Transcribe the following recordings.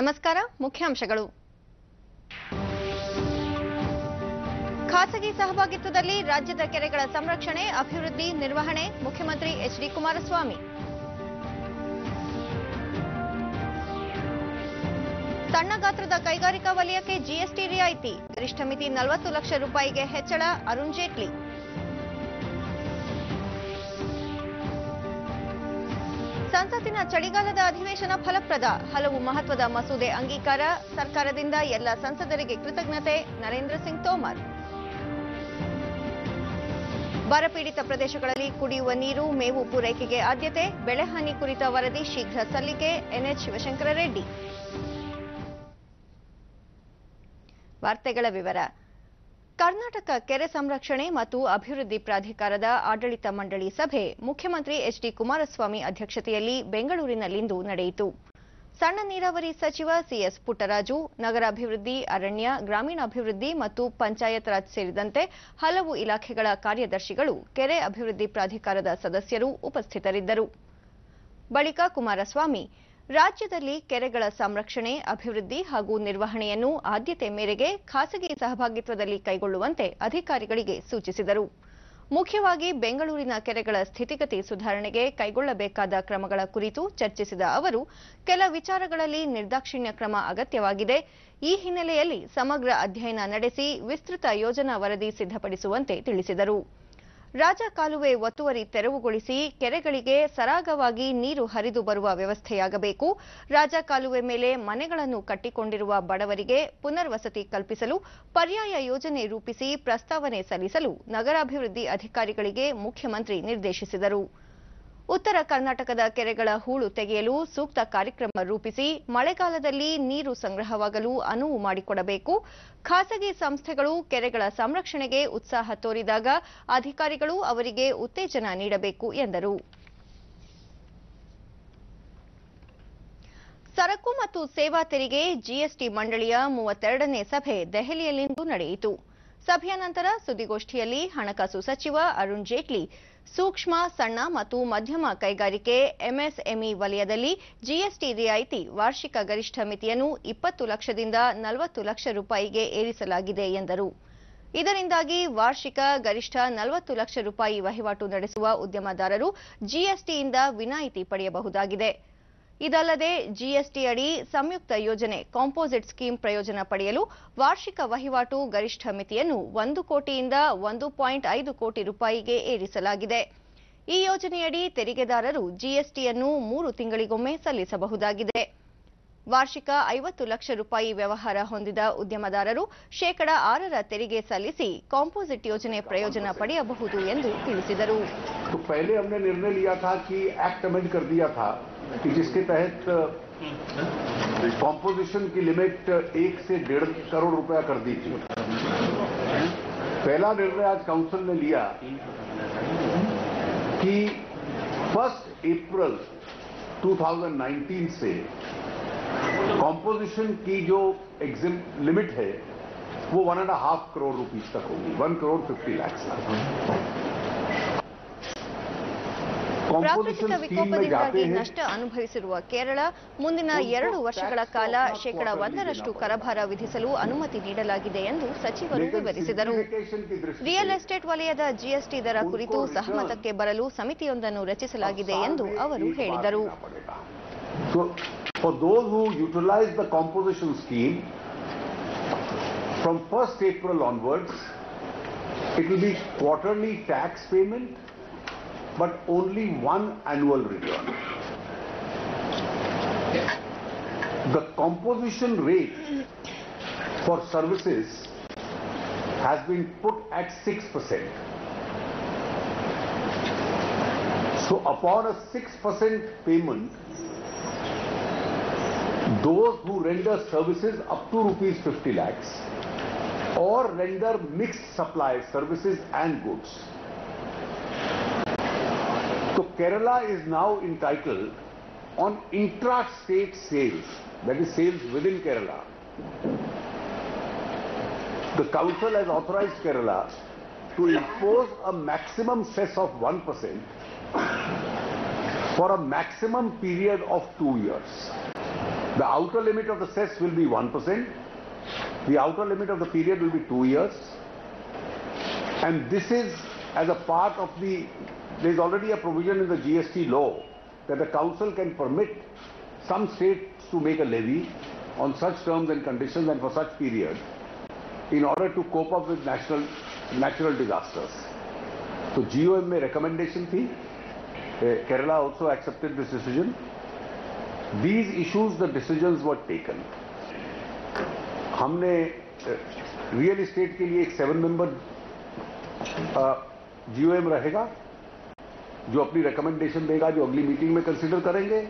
ನಮಸ್ಕಾರ. ಮುಖ್ಯಾಂಶಗಳು. ಖಾಸಗಿ ಸಹಭಾಗಿತ್ವದಲ್ಲಿ ರಾಜ್ಯದ ಕೆರೆಗಳ ಸಂರಕ್ಷಣೆ, ಅಭಿವೃದ್ಧಿ, ನಿರ್ವಹಣೆ ಮುಖ್ಯಮಂತ್ರಿ ಎಚ್.ಡಿ. ಕುಮಾರಸ್ವಾಮಿ. ಸಣ್ಣ ಗಾತ್ರದ ಕೈಗಾರಿಕಾ ವಲಯಕ್ಕೆ ಜಿಎಸ್ಟಿ ರಿಯಾಯಿತಿ, ಗರಿಷ್ಠ ಮಿತಿ 40 ಲಕ್ಷ ರೂಪಾಯಿಗೆ ಹೆಚ್ಚಳ, ಅರುಣ್ ಜೇಟ್ಲಿ. ಸಂಸತ್ತಿನ ಚಳಿಗಾಲದ ಅಧಿವೇಶನ ಫಲಪ್ರದ, ಹಲವು ಮಹತ್ವದ ಮಸೂದೆ ಅಂಗೀಕಾರ, ಸರ್ಕಾರದಿಂದ ಎಲ್ಲ ಸಂಸದರಿಗೆ ಕೃತಜ್ಞತೆ, ನರೇಂದ್ರ ಸಿಂಗ್ ತೋಮರ್. ಬರಪೀಡಿತ ಪ್ರದೇಶಗಳಲ್ಲಿ ಕುಡಿಯುವ ನೀರು, ಮೇವು ಪೂರೈಕೆಗೆ ಆದ್ಯತೆ, ಬೆಳೆಹಾನಿ ಕುರಿತ ವರದಿ ಶೀಘ್ರ ಸಲ್ಲಿಕೆ, ಎನ್ಎಚ್ ಶಿವಶಂಕರ ರೆಡ್ಡಿ. ವಾರ್ತೆಗಳ ವಿವರ. ಕರ್ನಾಟಕ ಕೆರೆ ಸಂರಕ್ಷಣೆ ಮತ್ತು ಅಭಿವೃದ್ಧಿ ಪ್ರಾಧಿಕಾರದ ಆಡಳಿತ ಮಂಡಳಿ ಸಭೆ ಮುಖ್ಯಮಂತ್ರಿ ಎಚ್.ಡಿ. ಕುಮಾರಸ್ವಾಮಿ ಅಧ್ಯಕ್ಷತೆಯಲ್ಲಿ ಬೆಂಗಳೂರಿನಲ್ಲಿಂದು ನಡೆಯಿತು. ಸಣ್ಣ ನೀರಾವರಿ ಸಚಿವ ಸಿಎಸ್ ಪುಟ್ಟರಾಜು, ನಗರಾಭಿವೃದ್ಧಿ, ಅರಣ್ಯ, ಗ್ರಾಮೀಣಾಭಿವೃದ್ಧಿ ಮತ್ತು ಪಂಚಾಯತ್ ರಾಜ್ ಸೇರಿದಂತೆ ಹಲವು ಇಲಾಖೆಗಳ ಕಾರ್ಯದರ್ಶಿಗಳು, ಕೆರೆ ಅಭಿವೃದ್ಧಿ ಪ್ರಾಧಿಕಾರದ ಸದಸ್ಯರು ಉಪಸ್ಥಿತರಿದ್ದರು. ಬಳಿಕ ಕುಮಾರಸ್ವಾಮಿ ರಾಜ್ಯದಲ್ಲಿ ಕೆರೆಗಳ ಸಂರಕ್ಷಣೆ, ಅಭಿವೃದ್ಧಿ ಹಾಗೂ ನಿರ್ವಹಣೆಯನ್ನು ಆದ್ಯತೆ ಮೇರೆಗೆ ಖಾಸಗಿ ಸಹಭಾಗಿತ್ವದಲ್ಲಿ ಕೈಗೊಳ್ಳುವಂತೆ ಅಧಿಕಾರಿಗಳಿಗೆ ಸೂಚಿಸಿದರು. ಮುಖ್ಯವಾಗಿ ಬೆಂಗಳೂರಿನ ಕೆರೆಗಳ ಸ್ಥಿತಿಗತಿ ಸುಧಾರಣೆಗೆ ಕೈಗೊಳ್ಳಬೇಕಾದ ಕ್ರಮಗಳ ಕುರಿತು ಚರ್ಚಿಸಿದ ಅವರು, ಕೆಲ ವಿಚಾರಗಳಲ್ಲಿ ನಿರ್ದಾಕ್ಷಿಣ್ಯ ಕ್ರಮ ಅಗತ್ಯವಾಗಿದೆ. ಈ ಹಿನ್ನೆಲೆಯಲ್ಲಿ ಸಮಗ್ರ ಅಧ್ಯಯನ ನಡೆಸಿ ವಿಸ್ತೃತ ಯೋಜನಾ ವರದಿ ಸಿದ್ಧಪಡಿಸುವಂತೆ ತಿಳಿಸಿದರು. ರಾಜ ಕಾಲುವೆ ಒತ್ತುವರಿ ತೆರವುಗೊಳಿಸಿ ಕೆರೆಗಳಿಗೆ ಸರಾಗವಾಗಿ ನೀರು ಹರಿದು ಬರುವ ವ್ಯವಸ್ಥೆಯಾಗಬೇಕು. ರಾಜ ಕಾಲುವೆ ಮೇಲೆ ಮನೆಗಳನ್ನು ಕಟ್ಟಿಕೊಂಡಿರುವ ಬಡವರಿಗೆ ಪುನರ್ವಸತಿ ಕಲ್ಪಿಸಲು ಪರ್ಯಾಯ ಯೋಜನೆ ರೂಪಿಸಿ ಪ್ರಸ್ತಾವನೆ ಸಲ್ಲಿಸಲು ನಗರಾಭಿವೃದ್ಧಿ ಅಧಿಕಾರಿಗಳಿಗೆ ಮುಖ್ಯಮಂತ್ರಿ ನಿರ್ದೇಶಿಸಿದರು. ಉತ್ತರ ಕರ್ನಾಟಕದ ಕೆರೆಗಳ ಹೂಳು ತೆಗೆಯಲು ಸೂಕ್ತ ಕಾರ್ಯಕ್ರಮ ರೂಪಿಸಿ ಮಳೆಗಾಲದಲ್ಲಿ ನೀರು ಸಂಗ್ರಹವಾಗಲು ಅನುವು ಮಾಡಿಕೊಡಬೇಕು. ಖಾಸಗಿ ಸಂಸ್ಥೆಗಳು ಕೆರೆಗಳ ಸಂರಕ್ಷಣೆಗೆ ಉತ್ಸಾಹ ತೋರಿದಾಗ ಅಧಿಕಾರಿಗಳು ಅವರಿಗೆ ಉತ್ತೇಜನ ನೀಡಬೇಕು ಎಂದರು. ಸರಕು ಮತ್ತು ಸೇವಾ ತೆರಿಗೆ ಜಿಎಸ್ಟಿ ಮಂಡಳಿಯ 32ನೇ ಸಭೆ ದೆಹಲಿಯಲ್ಲಿಂದು ನಡೆಯಿತು. ಸಭೆಯ ನಂತರ ಸುದ್ದಿಗೋಷ್ಠಿಯಲ್ಲಿ ಹಣಕಾಸು ಸಚಿವ ಅರುಣ್ ಜೇಟ್ಲಿ, ಸೂಕ್ಷ್ಮ, ಸಣ್ಣ ಮತ್ತು ಮಧ್ಯಮ ಕೈಗಾರಿಕೆ ಎಂಎಸ್ಎಂಇ ವಲಯದಲ್ಲಿ ಜಿಎಸ್ಟಿ ರಿಯಾಯಿತಿ ವಾರ್ಷಿಕ ಗರಿಷ್ಠ ಮಿತಿಯನ್ನು 20 ಲಕ್ಷದಿಂದ 40 ಲಕ್ಷ ರೂಪಾಯಿಗೆ ಏರಿಸಲಾಗಿದೆ ಎಂದರು. ಇದರಿಂದಾಗಿ ವಾರ್ಷಿಕ ಗರಿಷ್ಠ 40 ಲಕ್ಷ ರೂಪಾಯಿ ವಹಿವಾಟು ನಡೆಸುವ ಉದ್ಯಮದಾರರು ಜಿಎಸ್ಟಿಯಿಂದ ವಿನಾಯಿತಿ ಪಡೆಯಬಹುದಾಗಿದೆ. ಇದಲ್ಲದೆ ಜಿಎಸ್ಟಿ ಅಡಿ ಸಂಯುಕ್ತ ಯೋಜನೆ ಕಾಂಪೋಸಿಟ್ ಸ್ಕೀಮ್ ಪ್ರಯೋಜನ ಪಡೆಯಲು ವಾರ್ಷಿಕ ವಹಿವಾಟು ಗರಿಷ್ಠ ಮಿತಿಯನ್ನು 1 ಕೋಟಿಯಿಂದ 1.5 ಕೋಟಿ ರೂಪಾಯಿಗೆ ಏರಿಸಲಾಗಿದೆ. ಈ ಯೋಜನೆಯಡಿ ತೆರಿಗೆದಾರರು ಜಿಎಸ್ಟಿಯನ್ನು 3 ತಿಂಗಳಿಗೊಮ್ಮೆ ಸಲ್ಲಿಸಬಹುದಾಗಿದೆ. ವಾರ್ಷಿಕ 50 ಲಕ್ಷ ರೂಪಾಯಿ ವ್ಯವಹಾರ ಹೊಂದಿದ ಉದ್ಯಮದಾರರು ಶೇಕಡಾ 6ರ ತೆರಿಗೆ ಸಲ್ಲಿಸಿ ಕಾಂಪೋಸಿಟ್ ಯೋಜನೆ ಪ್ರಯೋಜನ ಪಡೆಯಬಹುದು ಎಂದು ತಿಳಿಸಿದರು. कि जिसके तहत कॉम्पोजिशन की लिमिट 1 से 1.5 करोड़ रुपया कर दी थी. पहला निर्णय आज काउंसिल ने लिया कि 1 अप्रैल 2019 से कॉम्पोजिशन की जो एग्जिम लिमिट है वो 1.5 करोड़ रुपीस तक होगी, 1,50,00,000. ಪ್ರಾಕೃತಿಕ ವಿಕೋಪದಿಂದಾಗಿ ನಷ್ಟ ಅನುಭವಿಸಿರುವ ಕೇರಳ ಮುಂದಿನ 2 ವರ್ಷಗಳ ಕಾಲ ಶೇಕಡಾ 1ರಷ್ಟು ಕರಭಾರ ವಿಧಿಸಲು ಅನುಮತಿ ನೀಡಲಾಗಿದೆ ಎಂದು ಸಚಿವರು ವಿವರಿಸಿದರು. ರಿಯಲ್ ಎಸ್ಟೇಟ್ ವಲಯದ ಜಿಎಸ್ಟಿ ದರ ಕುರಿತು ಸಹಮತಕ್ಕೆ ಬರಲು ಸಮಿತಿಯೊಂದನ್ನು ರಚಿಸಲಾಗಿದೆ ಎಂದು ಅವರು ಹೇಳಿದರು. But only one annual return. The composition rate for services has been put at 6%. So upon a 6% payment, those who render services up to rupees 50 lakhs or render mixed supply services and goods. So Kerala is now entitled on intra-state sales, that is sales within Kerala. The council has authorized Kerala to impose a maximum cess of 1% for a maximum period of 2 years. The outer limit of the cess will be 1%. The outer limit of the period will be 2 years. And this is as a part of the, there is already a provision in the GST law that the council can permit some states to make a levy on such terms and conditions and for such period in order to cope up with natural disasters. So GOM में recommendation थी, Kerala also accepted this decision. These issues, the decisions were taken. हमने real estate के लिए एक 7 member GOM रहेगा जो अपनी recommendation देगा, जो अगली मीटिंग में कंसीडर करेंगे,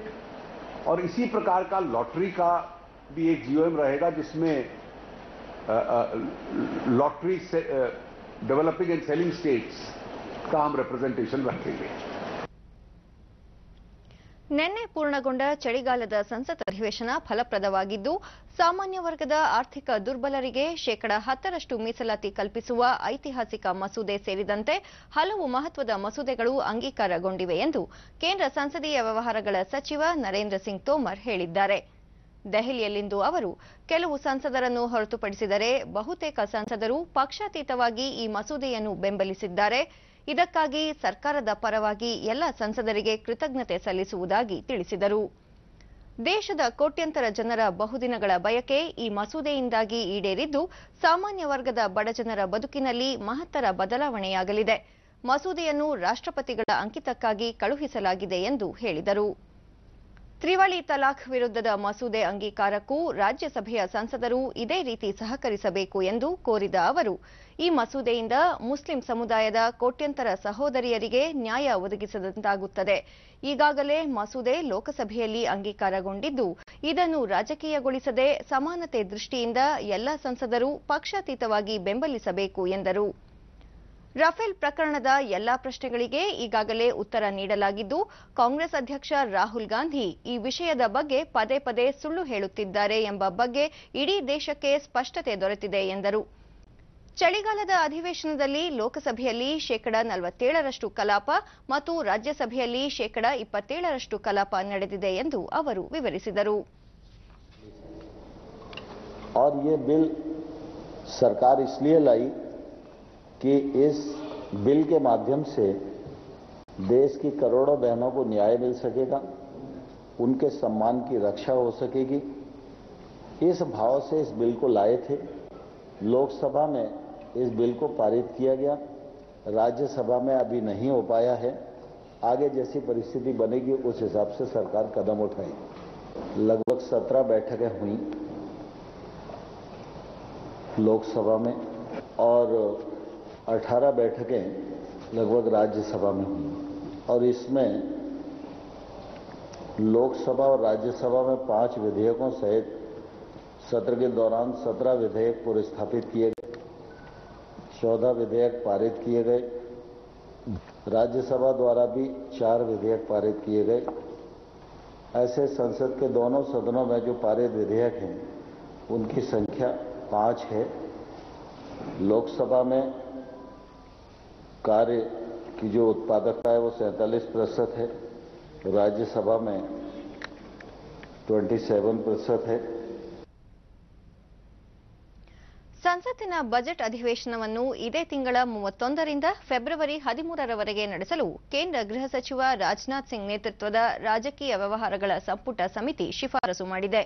और इसी प्रकार का लॉटरी का भी एक GOM रहेगा जिसमें lottery developing and selling states का हम रिप्रेजेंटेशन रखेंगे. ನಿನ್ನೆ ಪೂರ್ಣಗೊಂಡ ಚಳಿಗಾಲದ ಸಂಸತ್ ಅಧಿವೇಶನ ಫಲಪ್ರದವಾಗಿದ್ದು ಸಾಮಾನ್ಯ ವರ್ಗದ ಆರ್ಥಿಕ ದುರ್ಬಲರಿಗೆ ಶೇಕಡ 10ರಷ್ಟು ಮೀಸಲಾತಿ ಕಲ್ಪಿಸುವ ಐತಿಹಾಸಿಕ ಮಸೂದೆ ಸೇರಿದಂತೆ ಹಲವು ಮಹತ್ವದ ಮಸೂದೆಗಳು ಅಂಗೀಕಾರಗೊಂಡಿವೆ ಎಂದು ಕೇಂದ್ರ ಸಂಸದೀಯ ವ್ಯವಹಾರಗಳ ಸಚಿವ ನರೇಂದ್ರ ಸಿಂಗ್ ತೋಮರ್ ಹೇಳಿದ್ದಾರೆ. ದೆಹಲಿಯಲ್ಲಿಂದು ಅವರು ಕೆಲವು ಸಂಸದರನ್ನು ಹೊರತುಪಡಿಸಿದರೆ ಬಹುತೇಕ ಸಂಸದರು ಪಕ್ಷಾತೀತವಾಗಿ ಈ ಮಸೂದೆಯನ್ನು ಬೆಂಬಲಿಸಿದ್ದಾರೆ. ಇದಕ್ಕಾಗಿ ಸರ್ಕಾರದ ಪರವಾಗಿ ಎಲ್ಲ ಸಂಸದರಿಗೆ ಕೃತಜ್ಞತೆ ಸಲ್ಲಿಸುವುದಾಗಿ ತಿಳಿಸಿದರು. ದೇಶದ ಕೋಟ್ಯಂತರ ಜನರ ಬಹುದಿನಗಳ ಬಯಕೆ ಈ ಮಸೂದೆಯಿಂದಾಗಿ ಈಡೇರಿದ್ದು ಸಾಮಾನ್ಯ ವರ್ಗದ ಬಡಜನರ ಬದುಕಿನಲ್ಲಿ ಮಹತ್ತರ ಬದಲಾವಣೆಯಾಗಲಿದೆ. ಮಸೂದೆಯನ್ನು ರಾಷ್ಟ್ರಪತಿಗಳ ಅಂಕಿತಕ್ಕಾಗಿ ಕಳುಹಿಸಲಾಗಿದೆ ಎಂದು ಹೇಳಿದರು. ತ್ರಿವಳಿ ತಲಾಖ್ ವಿರುದ್ಧದ ಮಸೂದೆ ಅಂಗೀಕಾರಕ್ಕೂ ರಾಜ್ಯಸಭೆಯ ಸಂಸದರು ಇದೇ ರೀತಿ ಸಹಕರಿಸಬೇಕು ಎಂದು ಕೋರಿದ ಅವರು, ಈ ಮಸೂದೆಯಿಂದ ಮುಸ್ಲಿಂ ಸಮುದಾಯದ ಕೋಟ್ಯಂತರ ಸಹೋದರಿಯರಿಗೆ ನ್ಯಾಯ ಒದಗಿಸಿದಂತಾಗುತ್ತದೆ. ಈಗಾಗಲೇ ಮಸೂದೆ ಲೋಕಸಭೆಯಲ್ಲಿ ಅಂಗೀಕಾರಗೊಂಡಿದ್ದು, ಇದನ್ನು ರಾಜಕೀಯಗೊಳಿಸದೆ ಸಮಾನತೆ ದೃಷ್ಟಿಯಿಂದ ಎಲ್ಲ ಸಂಸದರು ಪಕ್ಷಾತೀತವಾಗಿ ಬೆಂಬಲಿಸಬೇಕು ಎಂದರು. ರಫೇಲ್ ಪ್ರಕರಣದ ಎಲ್ಲಾ ಪ್ರಶ್ನೆಗಳಿಗೆ ಈಗಾಗಲೇ ಉತ್ತರ ನೀಡಲಾಗಿದ್ದು, ಕಾಂಗ್ರೆಸ್ ಅಧ್ಯಕ್ಷ ರಾಹುಲ್ ಗಾಂಧಿ ಈ ವಿಷಯದ ಬಗ್ಗೆ ಪದೇ ಪದೇ ಸುಳ್ಳು ಹೇಳುತ್ತಿದ್ದಾರೆ ಎಂಬ ಬಗ್ಗೆ ಇಡೀ ದೇಶಕ್ಕೆ ಸ್ಪಷ್ಟತೆ ದೊರೆತಿದೆ ಎಂದರು. ಚಳಿಗಾಲದ ಅಧಿವೇಶನದಲ್ಲಿ ಲೋಕಸಭೆಯಲ್ಲಿ ಶೇಕಡ 47ರಷ್ಟು ಕಲಾಪ ಮತ್ತು ರಾಜ್ಯಸಭೆಯಲ್ಲಿ ಶೇಕಡ 27ರಷ್ಟು ಕಲಾಪ ನಡೆದಿದೆ ಎಂದು ಅವರು ವಿವರಿಸಿದರು. और ये बिल सरकार इसलिए लाई कि इस बिल के माध्यम से देश की करोड़ों बहनों को न्याय मिल सकेगा, उनके सम्मान की रक्षा हो सकेगी. इस भाव से इस बिल को लाए थे. लोकसभा में इस बिल को पारित किया गया, राज्यसभा में अभी नहीं हो पाया है. आगे जैसी परिस्थिति बनेगी उस हिसाब से सरकार कदम उठाएगी. लगभग 17 बैठकें हुई लोकसभा में और 18 बैठकें लगभग राज्यसभा में हुई, और इसमें लोकसभा और राज्यसभा में 5 विधेयकों सहित सत्र के दौरान 17 विधेयक पुरस्कृत किए गए, 14 विधेयक पारित किए गए. राज्यसभा द्वारा भी 4 विधेयक पारित किए गए. ऐसे संसद के दोनों सदनों में जो पारित विधेयक हैं उनकी संख्या 5 है. लोकसभा में कार्य की जो उत्पादकता है वो 47% है, राज्यसभा में 27% है. ಸಂಸತ್ತಿನ ಬಜೆಟ್ ಅಧಿವೇಶನವನ್ನು ಇದೇ ತಿಂಗಳ 31ರಿಂದ ಫೆಬ್ರವರಿ 13ರವರೆಗೆ ನಡೆಸಲು ಕೇಂದ್ರ ಗೃಹ ಸಚಿವ ರಾಜನಾಥ್ ಸಿಂಗ್ ನೇತೃತ್ವದ ರಾಜಕೀಯ ವ್ಯವಹಾರಗಳ ಸಂಪುಟ ಸಮಿತಿ ಶಿಫಾರಸು ಮಾಡಿದೆ.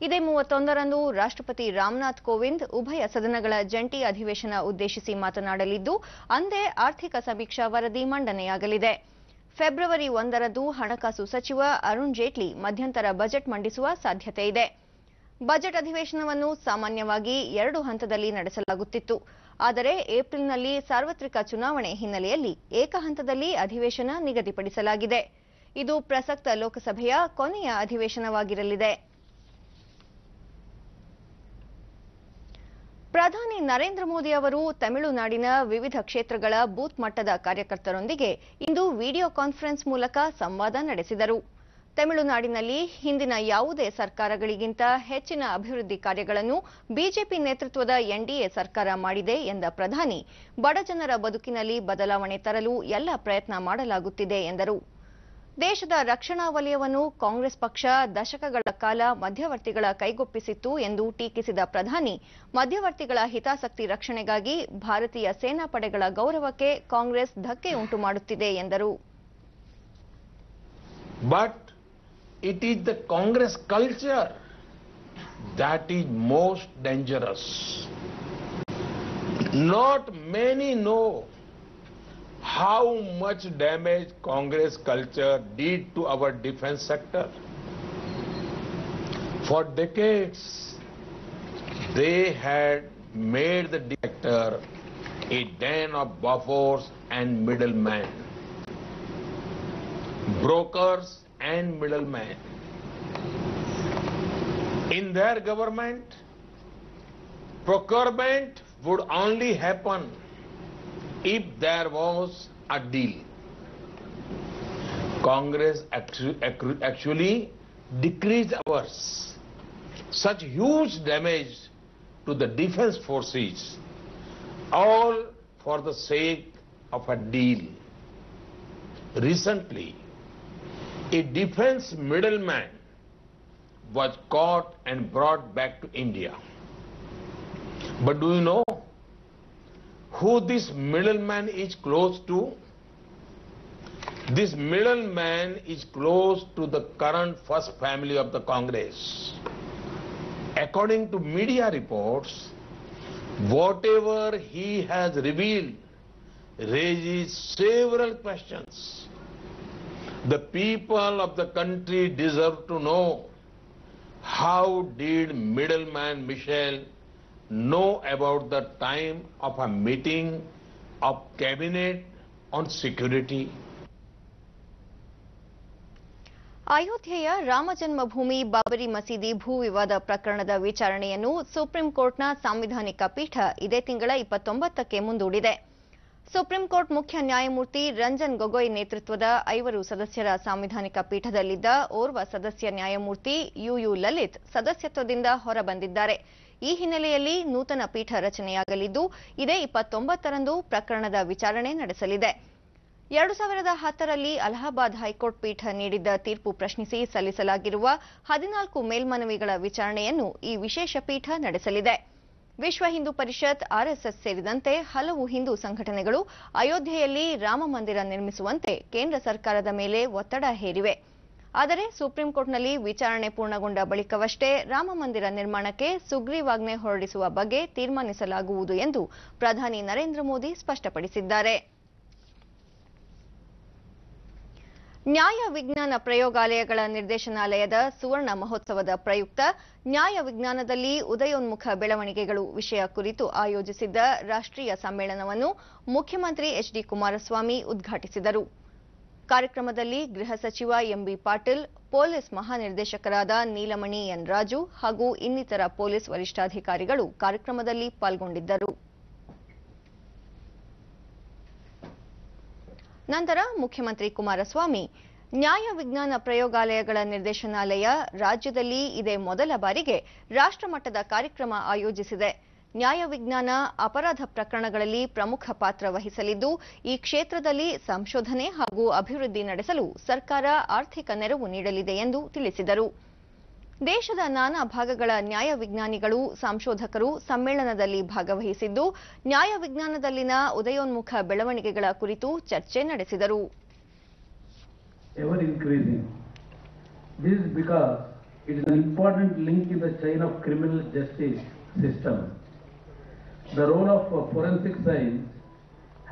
ಇದೇ 31ರಂದು ರಾಷ್ಟ್ರಪತಿ ರಾಮನಾಥ್ ಕೋವಿಂದ್ ಉಭಯ ಸದನಗಳ ಜಂಟಿ ಅಧಿವೇಶನ ಉದ್ದೇಶಿಸಿ ಮಾತನಾಡಲಿದ್ದು, ಅಂದೇ ಆರ್ಥಿಕ ಸಮೀಕ್ಷಾ ವರದಿ ಮಂಡನೆಯಾಗಲಿದೆ. ಫೆಬ್ರವರಿ 1ರಂದು ಹಣಕಾಸು ಸಚಿವ ಅರುಣ್ ಜೇಟ್ಲಿ ಮಧ್ಯಂತರ ಬಜೆಟ್ ಮಂಡಿಸುವ ಸಾಧ್ಯತೆ ಇದೆ. ಬಜೆಟ್ ಅಧಿವೇಶನವನ್ನು ಸಾಮಾನ್ಯವಾಗಿ 2 ಹಂತದಲ್ಲಿ ನಡೆಸಲಾಗುತ್ತಿತ್ತು. ಆದರೆ ಏಪ್ರಿಲ್ನಲ್ಲಿ ಸಾರ್ವತ್ರಿಕ ಚುನಾವಣೆ ಹಿನ್ನೆಲೆಯಲ್ಲಿ ಏಕ ಹಂತದಲ್ಲಿ ಅಧಿವೇಶನ ನಿಗದಿಪಡಿಸಲಾಗಿದೆ. ಇದು ಪ್ರಸಕ್ತ ಲೋಕಸಭೆಯ ಕೊನೆಯ ಅಧಿವೇಶನವಾಗಿರಲಿದೆ. ಪ್ರಧಾನಿ ನರೇಂದ್ರ ಮೋದಿ ಅವರು ತಮಿಳುನಾಡಿನ ವಿವಿಧ ಕ್ಷೇತ್ರಗಳ ಬೂತ್ ಮಟ್ಟದ ಕಾರ್ಯಕರ್ತರೊಂದಿಗೆ ಇಂದು ವಿಡಿಯೋ ಕಾನ್ಫರೆನ್ಸ್ ಮೂಲಕ ಸಂವಾದ ನಡೆಸಿದರು. ತಮಿಳುನಾಡಿನಲ್ಲಿ ಹಿಂದಿನ ಯಾವುದೇ ಸರ್ಕಾರಗಳಿಗಿಂತ ಹೆಚ್ಚಿನ ಅಭಿವೃದ್ಧಿ ಕಾರ್ಯಗಳನ್ನು ಬಿಜೆಪಿ ನೇತೃತ್ವದ ಎನ್ಡಿಎ ಸರ್ಕಾರ ಮಾಡಿದೆ ಎಂದ ಪ್ರಧಾನಿ, ಬಡಜನರ ಬದುಕಿನಲ್ಲಿ ಬದಲಾವಣೆ ತರಲು ಎಲ್ಲ ಪ್ರಯತ್ನ ಮಾಡಲಾಗುತ್ತಿದೆ ಎಂದರು. ದೇಶದ ರಕ್ಷಣಾ ವಲಯವನ್ನು ಕಾಂಗ್ರೆಸ್ ಪಕ್ಷ ದಶಕಗಳ ಕಾಲ ಮಧ್ಯವರ್ತಿಗಳ ಕೈಗೊಪ್ಪಿಸಿತ್ತು ಎಂದು ಟೀಕಿಸಿದ ಪ್ರಧಾನಿ, ಮಧ್ಯವರ್ತಿಗಳ ಹಿತಾಸಕ್ತಿ ರಕ್ಷಣೆಗಾಗಿ ಭಾರತೀಯ ಸೇನಾ ಪಡೆಗಳ ಗೌರವಕ್ಕೆ ಕಾಂಗ್ರೆಸ್ ಧಕ್ಕೆ ಉಂಟು ಮಾಡುತ್ತಿದೆ ಎಂದರು. But it is the Congress culture that is most dangerous. Not many know how much damage Congress culture did to our defense sector. For decades, they had made the sector a den of buffers and middlemen, brokers and middlemen. In their government, procurement would only happen if there was a deal. Congress actually decreased ours. Such huge damage to the defense forces, all for the sake of a deal. Recently, a defense middleman was caught and brought back to India. But do you know who this middleman is close to? This middleman is close to the current first family of the Congress. According to media reports, whatever he has revealed raises several questions. The people of the country deserve to know, how did middleman Michel know about the time of a meeting of cabinet on security? ಅಯೋಧ್ಯೆಯ ರಾಮ ಜನ್ಮಭೂಮಿ ಬಾಬರಿ ಮಸೀದಿ ಭೂ ವಿವಾದ ಪ್ರಕರಣದ ವಿಚಾರಣೆಯನ್ನು supreme ಕೋರ್ಟ್ನ ಸಾಂವಿಧಾನಿಕ ಪೀಠ ಇದೇ ತಿಂಗಳ 29ಕ್ಕೆ ಮುಂದೂಡಿದೆ. ಸುಪ್ರೀಂ ಕೋರ್ಟ್ ಮುಖ್ಯ ನ್ಯಾಯಮೂರ್ತಿ ರಂಜನ್ ಗೊಗೊಯ್ ನೇತೃತ್ವದ 5 ಸದಸ್ಯರ ಸಾಂವಿಧಾನಿಕ ಪೀಠದಲ್ಲಿದ್ದ ಓರ್ವ ಸದಸ್ಯ ನ್ಯಾಯಮೂರ್ತಿ ಯು ಲಲಿತ್ ಸದಸ್ಯತ್ವದಿಂದ ಹೊರಬಂದಿದ್ದಾರೆ. ಈ ಹಿನ್ನೆಲೆಯಲ್ಲಿ ನೂತನ ಪೀಠ ರಚನೆಯಾಗಲಿದ್ದು, ಇದೇ 29ರಂದು ಪ್ರಕರಣದ ವಿಚಾರಣೆ ನಡೆಸಲಿದೆ. 2010ರಲ್ಲಿ ಅಲಹಾಬಾದ್ ಹೈಕೋರ್ಟ್ ಪೀಠ ನೀಡಿದ್ದ ತೀರ್ಪು ಪ್ರಶ್ನಿಸಿ ಸಲ್ಲಿಸಲಾಗಿರುವ 14 ಮೇಲ್ಮನವಿಗಳ ವಿಚಾರಣೆಯನ್ನು ಈ ವಿಶೇಷ ಪೀಠ ನಡೆಸಲಿದೆ. ವಿಶ್ವ ಹಿಂದೂ ಪರಿಷತ್, ಆರ್ಎಸ್ಎಸ್ ಸೇರಿದಂತೆ ಹಲವು ಹಿಂದೂ ಸಂಘಟನೆಗಳು ಅಯೋಧ್ಯೆಯಲ್ಲಿ ರಾಮ ಮಂದಿರ ನಿರ್ಮಿಸುವಂತೆ ಕೇಂದ್ರ ಸರ್ಕಾರದ ಮೇಲೆ ಒತ್ತಡ ಹೇರಿವೆ. ಆದರೆ ಸುಪ್ರೀಂ ಕೋರ್ಟ್ನಲ್ಲಿ ವಿಚಾರಣೆ ಪೂರ್ಣಗೊಂಡ ಬಳಿಕವಷ್ಟೇ ರಾಮ ಮಂದಿರ ನಿರ್ಮಾಣಕ್ಕೆ ಸುಗ್ರೀವಾಜ್ಞೆ ಹೊರಡಿಸುವ ಬಗ್ಗೆ ತೀರ್ಮಾನಿಸಲಾಗುವುದು ಎಂದು ಪ್ರಧಾನಿ ನರೇಂದ್ರ ಮೋದಿ ಸ್ಪಷ್ಟಪಡಿಸಿದ್ದಾರೆ. ನ್ಯಾಯ ವಿಜ್ಞಾನ ಪ್ರಯೋಗಾಲಯಗಳ ನಿರ್ದೇಶನಾಲಯದ ಸುವರ್ಣ ಮಹೋತ್ಸವದ ಪ್ರಯುಕ್ತ ನ್ಯಾಯ ವಿಜ್ಞಾನದಲ್ಲಿ ಉದಯೋನ್ಮುಖ ಬೆಳವಣಿಗೆಗಳು ವಿಷಯ ಕುರಿತು ಆಯೋಜಿಸಿದ್ದ ರಾಷ್ಟ್ರೀಯ ಸಮ್ಮೇಳನವನ್ನು ಮುಖ್ಯಮಂತ್ರಿ ಎಚ್ಡಿ ಕುಮಾರಸ್ವಾಮಿ ಉದ್ಘಾಟಿಸಿದರು. ಕಾರ್ಯಕ್ರಮದಲ್ಲಿ ಗೃಹ ಸಚಿವ ಎಂಬಿ ಪಾಟೀಲ್, ಪೊಲೀಸ್ ಮಹಾನಿರ್ದೇಶಕರಾದ ನೀಲಮಣಿ ಎನ್ ರಾಜು ಹಾಗೂ ಇನ್ನಿತರ ಪೊಲೀಸ್ ವರಿಷ್ಠಾಧಿಕಾರಿಗಳು ಕಾರ್ಯಕ್ರಮದಲ್ಲಿ ಪಾಲ್ಗೊಂಡಿದ್ದರು. ನಂತರ ಮುಖ್ಯಮಂತ್ರಿ ಕುಮಾರಸ್ವಾಮಿ, ನ್ಯಾಯ ವಿಜ್ಞಾನ ಪ್ರಯೋಗಾಲಯಗಳ ನಿರ್ದೇಶನಾಲಯ ರಾಜ್ಯದಲ್ಲಿ ಇದೇ ಮೊದಲ ಬಾರಿಗೆ ರಾಷ್ಟ್ರಮಟ್ಟದ ಕಾರ್ಯಕ್ರಮ ಆಯೋಜಿಸಿದೆ. ನ್ಯಾಯ ವಿಜ್ಞಾನ ಅಪರಾಧ ಪ್ರಕರಣಗಳಲ್ಲಿ ಪ್ರಮುಖ ಪಾತ್ರ ವಹಿಸಲಿದ್ದು, ಈ ಕ್ಷೇತ್ರದಲ್ಲಿ ಸಂಶೋಧನೆ ಹಾಗೂ ಅಭಿವೃದ್ಧಿ ನಡೆಸಲು ಸರ್ಕಾರ ಆರ್ಥಿಕ ನೆರವು ನೀಡಲಿದೆ ಎಂದು ತಿಳಿಸಿದರು. ದೇಶದ ನಾನಾ ಭಾಗಗಳ ನ್ಯಾಯ ವಿಜ್ಞಾನಿಗಳು, ಸಂಶೋಧಕರು ಸಮ್ಮೇಳನದಲ್ಲಿ ಭಾಗವಹಿಸಿದ್ದು, ನ್ಯಾಯ ವಿಜ್ಞಾನದಲ್ಲಿನ ಉದಯೋನ್ಮುಖ ಬೆಳವಣಿಗೆಗಳ ಕುರಿತು ಚರ್ಚೆ ನಡೆಸಿದರು. Ever increasing. This is because it is an important link in the chain of criminal justice system. The role of forensic science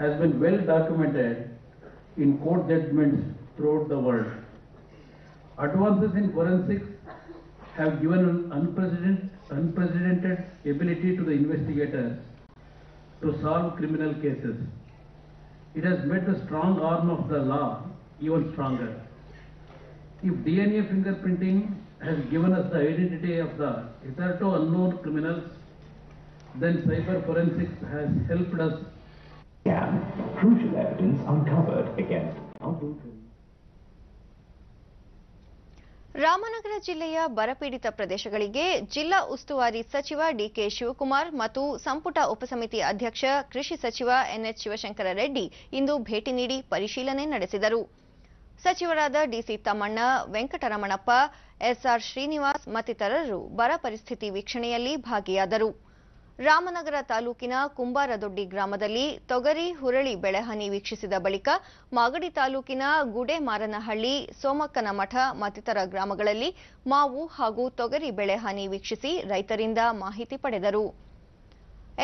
has been well documented in court judgments throughout the world. Advances in forensics have given an unprecedented ability to the investigators to solve criminal cases. It has made the strong arm of the law even stronger. If DNA fingerprinting has given us the identity of the hitherto unknown criminals, then cyber forensics has helped us. Crucial evidence uncovered against. Ramanagara ಜಿಲ್ಲೆಯ ಬರಪೀಡಿತ ಪ್ರದೇಶಗಳಿಗೆ ಜಿಲ್ಲಾ ಉಸ್ತುವಾರಿ ಸಚಿವ DK Shivakumar ಮತ್ತು ಸಂಪುಟ ಉಪಸಮಿತಿ ಅಧ್ಯಕ್ಷ ಕೃಷಿ ಸಚಿವ ಎನ್ಎಚ್ ಶಿವಶಂಕರ ರೆಡ್ಡಿ ಇಂದು ಭೇಟಿ ನೀಡಿ ಪರಿಶೀಲನೆ ನಡೆಸಿದರು. ಸಚಿವರಾದ ಡಿಸಿ ತಮ್ಮಣ್ಣ, ವೆಂಕಟರಮಣಪ್ಪ, ಎಸ್ಆರ್ ಶ್ರೀನಿವಾಸ್ ಮತ್ತಿತರರು ಬರ ಪರಿಸ್ಥಿತಿ ವೀಕ್ಷಣೆಯಲ್ಲಿ ಭಾಗಿಯಾದರು. ರಾಮನಗರ ತಾಲೂಕಿನ ಕುಂಬಾರದೊಡ್ಡಿ ಗ್ರಾಮದಲ್ಲಿ ತೊಗರಿ, ಹುರಳಿ ಬೆಳೆಹಾನಿ ವೀಕ್ಷಿಸಿದ ಬಳಿಕ ಮಾಗಡಿ ತಾಲೂಕಿನ ಗುಡೇಮಾರನಹಳ್ಳಿ, ಸೋಮಕ್ಕನಮಠ ಮತ್ತಿತರ ಗ್ರಾಮಗಳಲ್ಲಿ ಮಾವು ಹಾಗೂ ತೊಗರಿ ಬೆಳೆಹಾನಿ ವೀಕ್ಷಿಸಿ ರೈತರಿಂದ ಮಾಹಿತಿ ಪಡೆದರು.